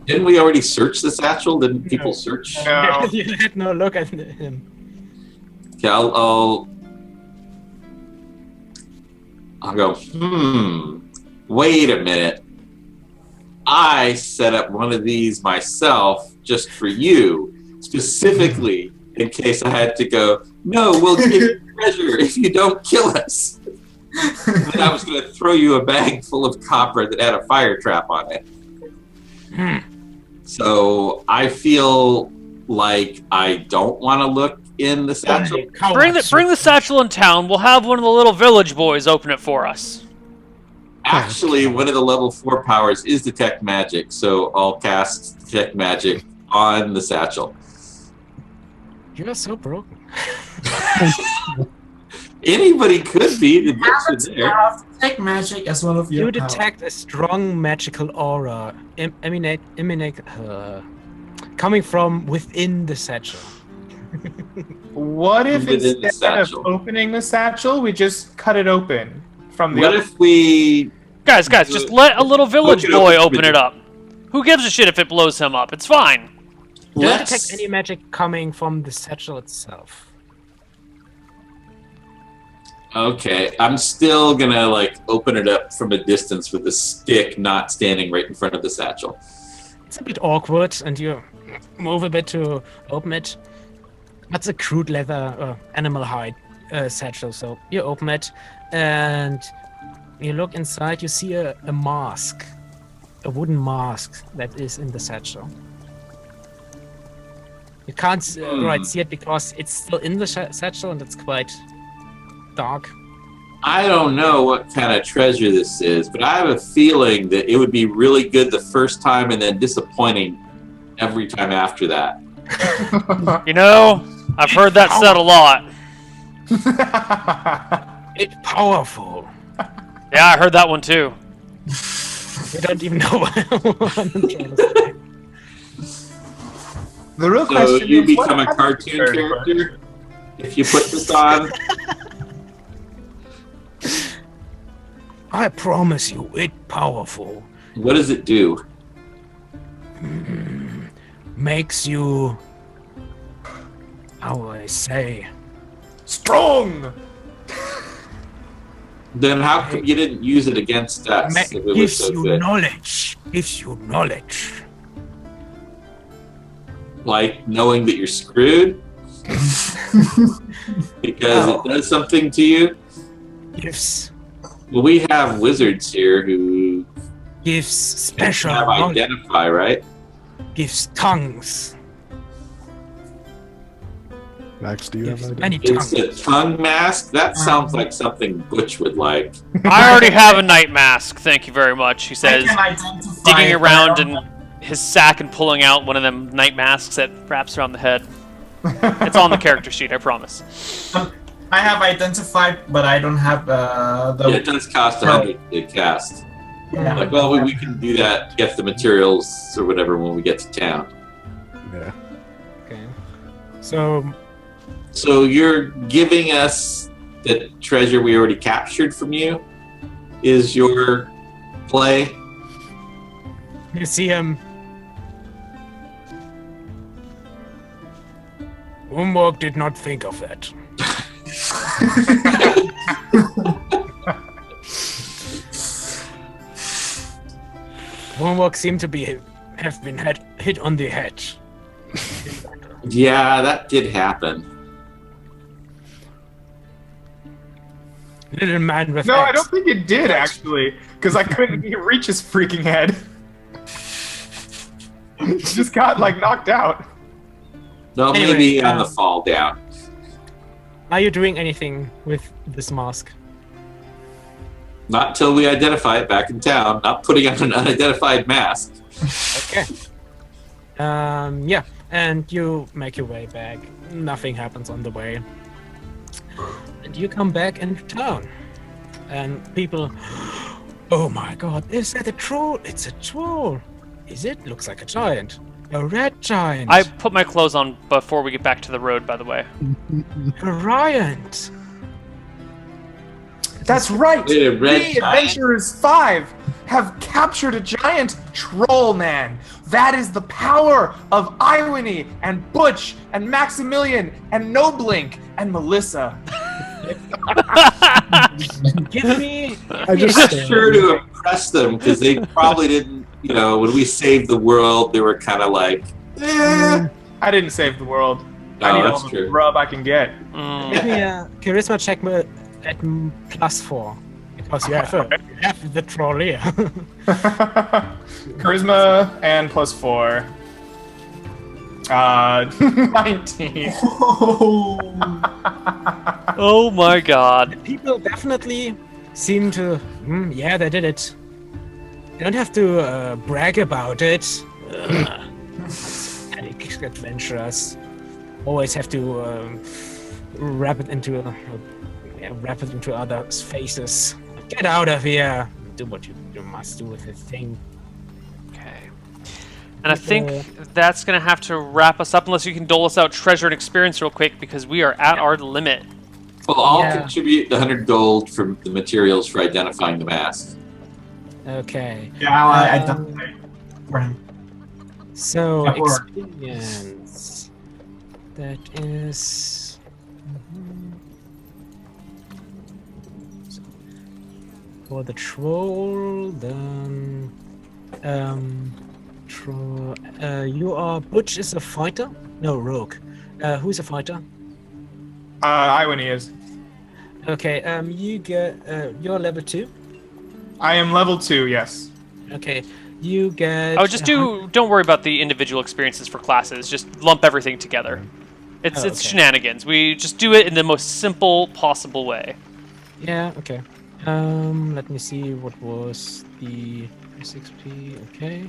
Didn't we already search the satchel? Didn't people search? No. You had no look at him. Okay, I'll go, wait a minute. I set up one of these myself just for you, specifically in case I had to go, no, we'll give you treasure if you don't kill us. And then I was going to throw you a bag full of copper that had a fire trap on it. So I feel like I don't want to look in the satchel. Bring the satchel in town. We'll have one of the little village boys open it for us. Actually, one of the level 4 powers is detect magic, so I'll cast detect magic on the satchel. You're so broken. Anybody could be. The books are there. Detect magic as one of your You detect a strong magical aura coming from within the satchel. What if Within the instead of satchel. opening the satchel, we just cut it open from the What if we... Guys, just let a little village Open it boy up. open it up. Who gives a shit if it blows him up? It's fine. You don't detect Let's... any magic coming from the satchel itself. Okay, I'm still gonna like open it up from a distance with a stick, not standing right in front of the satchel. It's a bit awkward, and you move a bit to open it. That's a crude leather animal hide satchel, so you open it, and you look inside, you see a mask. A wooden mask that is in the satchel. You can't see it because it's still in the satchel and it's quite dark. I don't know what kind of treasure this is, but I have a feeling that it would be really good the first time and then disappointing every time after that. You know, I've heard that said a lot. It's powerful. Yeah, I heard that one too. You don't even know what I'm trying to say. The real So question you is, what become a happens cartoon to her? character if you put this on. I promise you, it's powerful. What does it do? Makes you, how will I say, Strong! Then how come you didn't use it against us if it was gives so you good? knowledge. Gives you knowledge. Like knowing that you're screwed? Because it does something to you? Gives Well, we have wizards here who special have knowledge. identify, right? Gives tongues. Max, do you have Gives an many idea? It's tongues. a tongue mask? That sounds like something Butch would like. I already have a night mask, thank you very much, he says, I can identify digging it, around but I in don't his sack and pulling out one of them night masks that wraps around the head. It's on the character sheet, I promise. I have identified, but I don't have the. Yeah, it does cost 100 to cast. Yeah. Like, well, we can do that, get the materials or whatever when we get to town. Yeah. Okay. So So you're giving us the treasure we already captured from you? Is your play? you see him. Umborg did not think of that. Umborg seemed to have been hit on the head. Yeah, that did happen. Little man with No, I axe. don't think it did, actually, because I couldn't reach his freaking head. He just got, like, knocked out. No, Anyway, maybe on the fall down. Are you doing anything with this mask? Not until we identify it back in town. Not putting on an unidentified mask. Okay. Yeah, and you make your way back. Nothing happens on the way. And you come back into town. And people, oh my god, is that a troll? It's a troll. Is it? Looks like a giant. A red giant. I put my clothes on before we get back to the road, by the way. A giant. That's right! Wait, a red We, giant? Adventurers 5, have captured a giant troll man! That is the power of Iwany and Butch and Maximilian and Noblink and Melissa. Give me. I just That's sure to impress them because they probably didn't, you know, when we saved the world, they were kind of like, eh. I didn't save the world. I need all that's the true. rub I can get. Give me a charisma check at +4 because you have the troll here. Charisma and +4. 19. Oh my god. People definitely seem to. Yeah, they did it. You don't have to brag about it. Adventurers always have to wrap it into others' faces. Get out of here! Do what you must do with the thing. Okay. And I think that's going to have to wrap us up unless you can dole us out treasure and experience real quick because we are at our limit. Well, I'll contribute the 100 gold from the materials for identifying the mask. Okay. Yeah, I'll identify for him. So Yeah, or- experience. That is. For the troll, then. You are. Butch is a fighter? No, rogue. Who's a fighter? Iwani is. Okay, you get. You're level 2. I am level 2, yes. Okay, you get. Oh, just don't worry about the individual experiences for classes. Just lump everything together. It's okay. shenanigans. We just do it in the most simple possible way. Yeah, okay. Let me see what was the XP. Okay.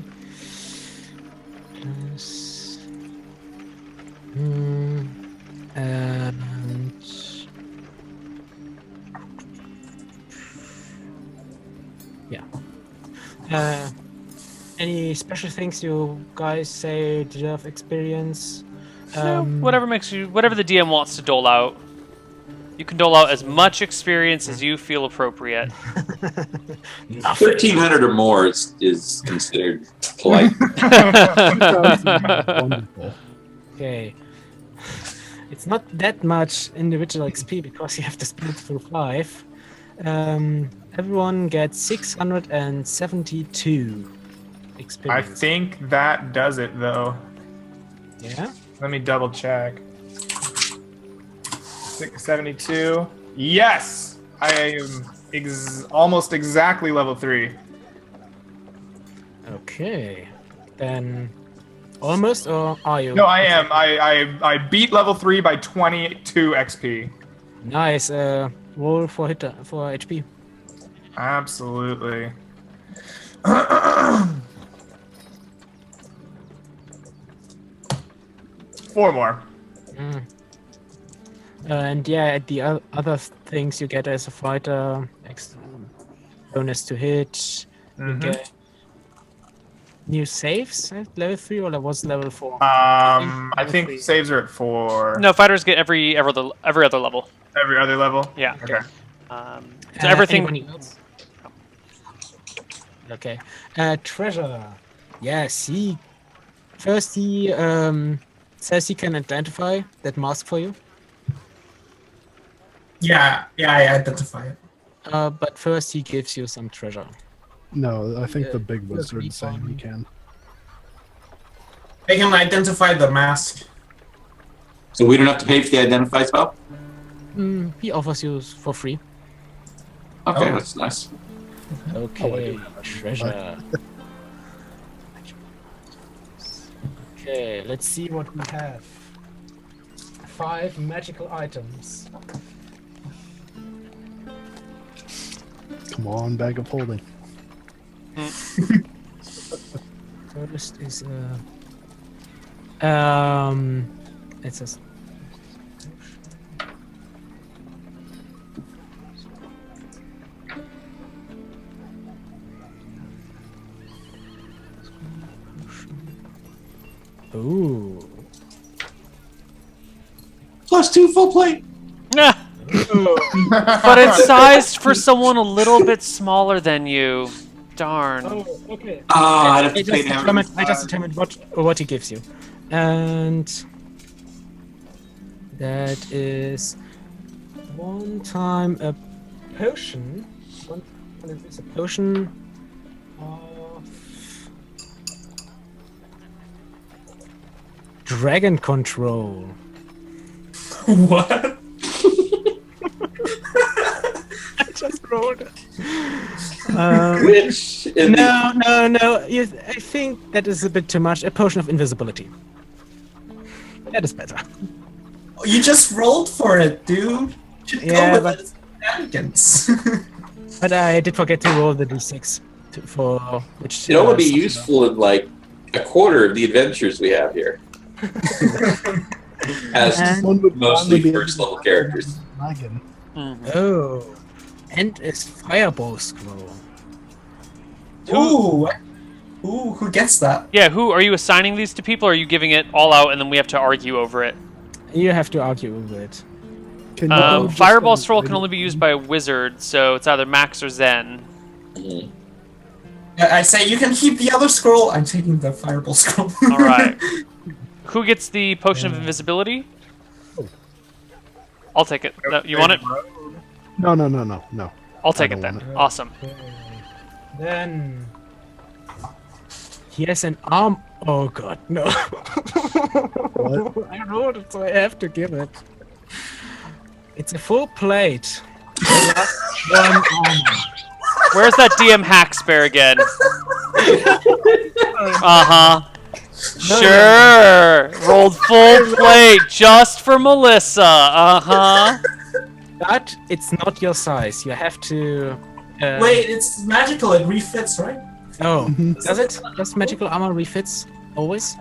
Plus. And. Yeah. Any special things you guys say deserve experience? Whatever the DM wants to dole out. You can dole out as much experience as you feel appropriate. 1,300 or more is considered polite. Wonderful. Okay. It's not that much individual XP because you have to split through 5. Everyone gets 672 experience. I think that does it, though. Yeah? Let me double check. 672. Yes! I am almost exactly level 3. Okay. Then almost, or are you? No, I am. I beat level 3 by 22 XP. Nice. Roll for HP. Absolutely. 4 more. And yeah, the other things you get as a fighter, bonus to hit, you get new saves at level 3, or that was level 4? I think saves are at 4. No, fighters get every other level. Every other level? Yeah. Okay. So everything. Anyone else? Okay. Treasure. Yes, he says he can identify that mask for you. Yeah, I identify it. But first he gives you some treasure. No, I think the big wizard's saying you can. I can identify the mask. So we don't have to pay for the identify spell? He offers you for free. Okay, Oh. that's nice. Okay, treasure. Okay, let's see what we have. 5 magical items. Come on, bag of holding. First is it says ooh. +2 full plate. Nah. But it's sized for someone a little bit smaller than you. Darn. Oh, okay. I'd have I to pay just determined what he gives you, and that is one time a potion. It is a potion of dragon control. What? I just rolled it. Which in the, No. I think that is a bit too much. A potion of invisibility. That is better. You just rolled for it, dude. Should Yeah, go but- with Shenanigans. But I did forget to roll the d6 for which. it would be useful in like a quarter of the adventures we have here. As And- One would mostly probably be first able level to- characters. Dragon. Oh, and is fireball scroll. Ooh. Ooh, who gets that? Yeah, who are you assigning these to people, or are you giving it all out and then we have to argue over it? You have to argue with it. Can you go just Fireball on scroll can dragon? only be used by a wizard, so it's either Max or Zen. Mhm. I say you can keep the other scroll. I'm taking the fireball scroll. All right. Who gets the potion of invisibility? I'll take it. No, you want it? No. I'll take I it don't then. want Awesome. Then he has an arm. Oh god, no! What? I rolled it, so I have to give it. It's a full plate. Plus one armor. Where's that DM hack spare again? Uh-huh. Sure. Rolled full plate just for Melissa. Uh-huh. But it's not your size. You have to. Wait, it's magical. It refits, right? Oh, does it? Does magical armor refits always?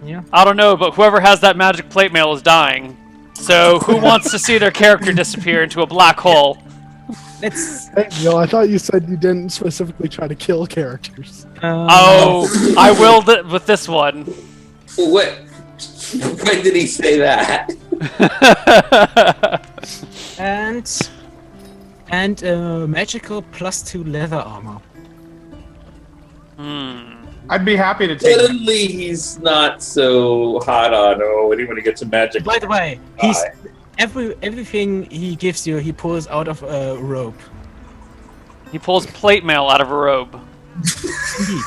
Yeah. I don't know, but whoever has that magic plate mail is dying. So who wants to see their character disappear into a black hole? Let's. Hey, Neil, I thought you said you didn't specifically try to kill characters. Oh, I willed it with this one. What? When did he say that? And magical +2 leather armor. I'd be happy to take. Suddenly he's not so hot on, oh, anyone who gets a magic. By the way, he's everything he gives you, he pulls out of a robe. He pulls plate mail out of a robe. Indeed.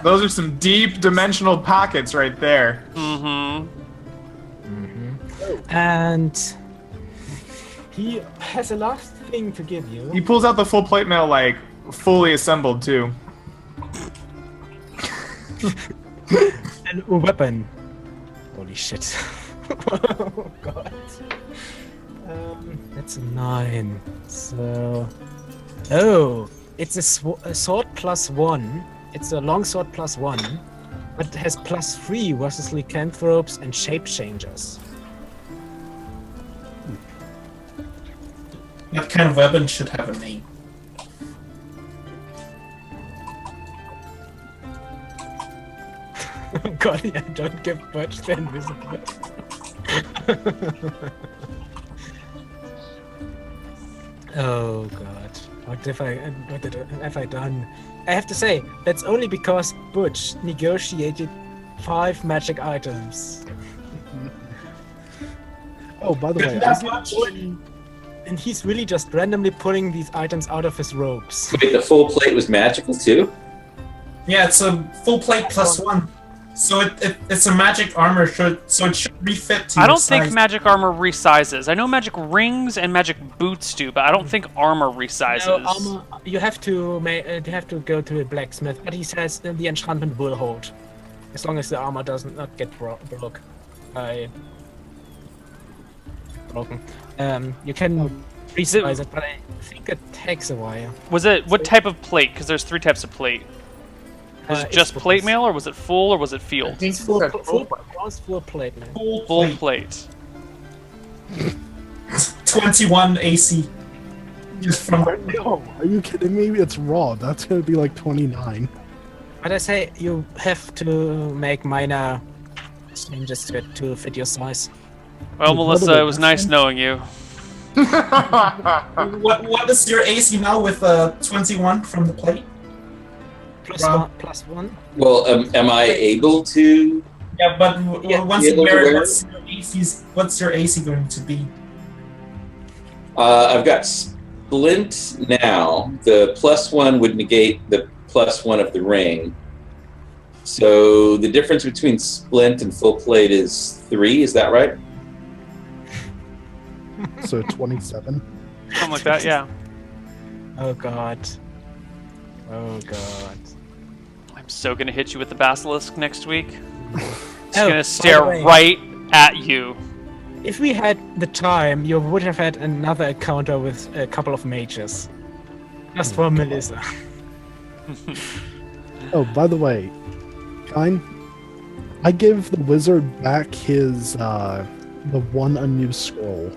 Those are some deep dimensional pockets right there. Mm-hmm. And he has a last thing to give you. He pulls out the full plate mail, like, fully assembled, too. And a weapon. Holy shit. Oh god. That's a 9. So. Oh! It's a sword +1. It's a long sword +1. But it has +3 versus lycanthropes and shape changers. That kind of weapon should have a name. God, yeah, don't give Birch the invisible. Oh god, what have I done? I have to say, that's only because Butch negotiated 5 magic items. Oh, by the way, That's much. And he's really just randomly pulling these items out of his robes. Wait, the full plate was magical too? Yeah, it's a full plate +1. So it's a magic armor, so it should refit to I your don't think size. magic armor resizes. I know magic rings and magic boots do, but I don't think armor resizes. No, armor, you have to go to a blacksmith, but he says that the enchantment will hold, as long as the armor doesn't not get broken. You can resize it, but I think it takes a while. Was it what type of plate? Because there's 3 types of plate. Was it It's just plate full- mail, or was it full, or was it field? It's Full, full, full plate, man. Full plate. 21 AC. Just from no, are you kidding me? It's raw. That's gonna be like 29. But I say you have to make minor changes to it to fit your size. Well, By the Melissa, way, it was nice knowing you. what is your AC now with 21 from the plate? +1. Well, am I able to? Yeah, but once you able to wear it, wear what's your AC going to be? I've got splint now. The +1 would negate the +1 of the ring. So the difference between splint and full plate is 3. Is that right? So 27. Something like that, yeah. Oh god. Oh god. I'm so gonna hit you with the basilisk next week. It's Oh, by gonna the stare way, right at you. If we had the time, you would have had another encounter with a couple of mages. Just for Melissa. Oh, by the way, Kine, I give the wizard back his the one unused scroll.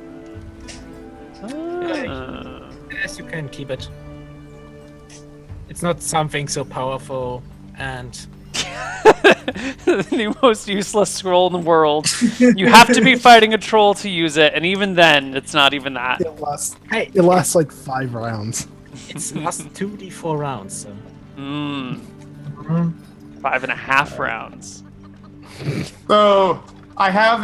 Yes, you can keep it. It's not something so powerful, and The most useless scroll in the world. You have to be fighting a troll to use it, and even then, it's not even that. hey, It lasts like 5 rounds. it's last 2d4 rounds. So. Mmm. Mhm. 5.5 rounds. So I have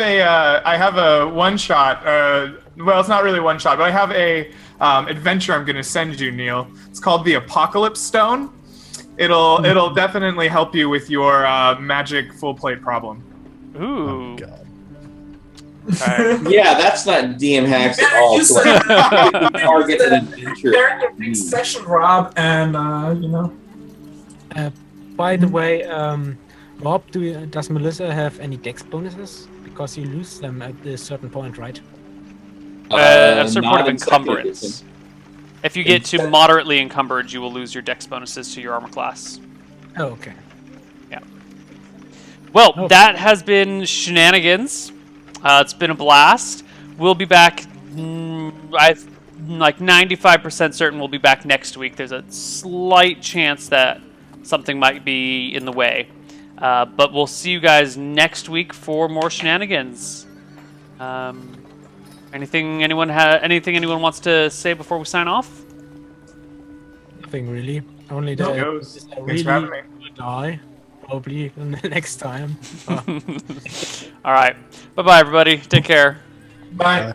a one shot. Well, it's not really one shot, but I have a adventure I'm going to send you, Neil. It's called the Apocalypse Stone. It'll definitely help you with your magic full plate problem. Ooh. Oh, God. Alright. Yeah, that's not DM hacks at all. You So said- target an adventure. During your next session, Rob, and By the way, Rob, does Melissa have any dex bonuses? Because you lose them at a certain point, right? At a certain point Not of in second encumbrance. edition. If you get to moderately encumbered, you will lose your dex bonuses to your armor class. Oh, okay. Well, Oh. that has been Shenanigans. It's been a blast. We'll be back. I'm like 95% certain we'll be back next week. There's a slight chance that something might be in the way. But we'll see you guys next week for more Shenanigans. Anything anyone wants to say before we sign off? Nothing really. Only There that it goes. I Thanks really for having me. will die. Probably the next time. All right. Bye-bye, everybody. Take care. bye.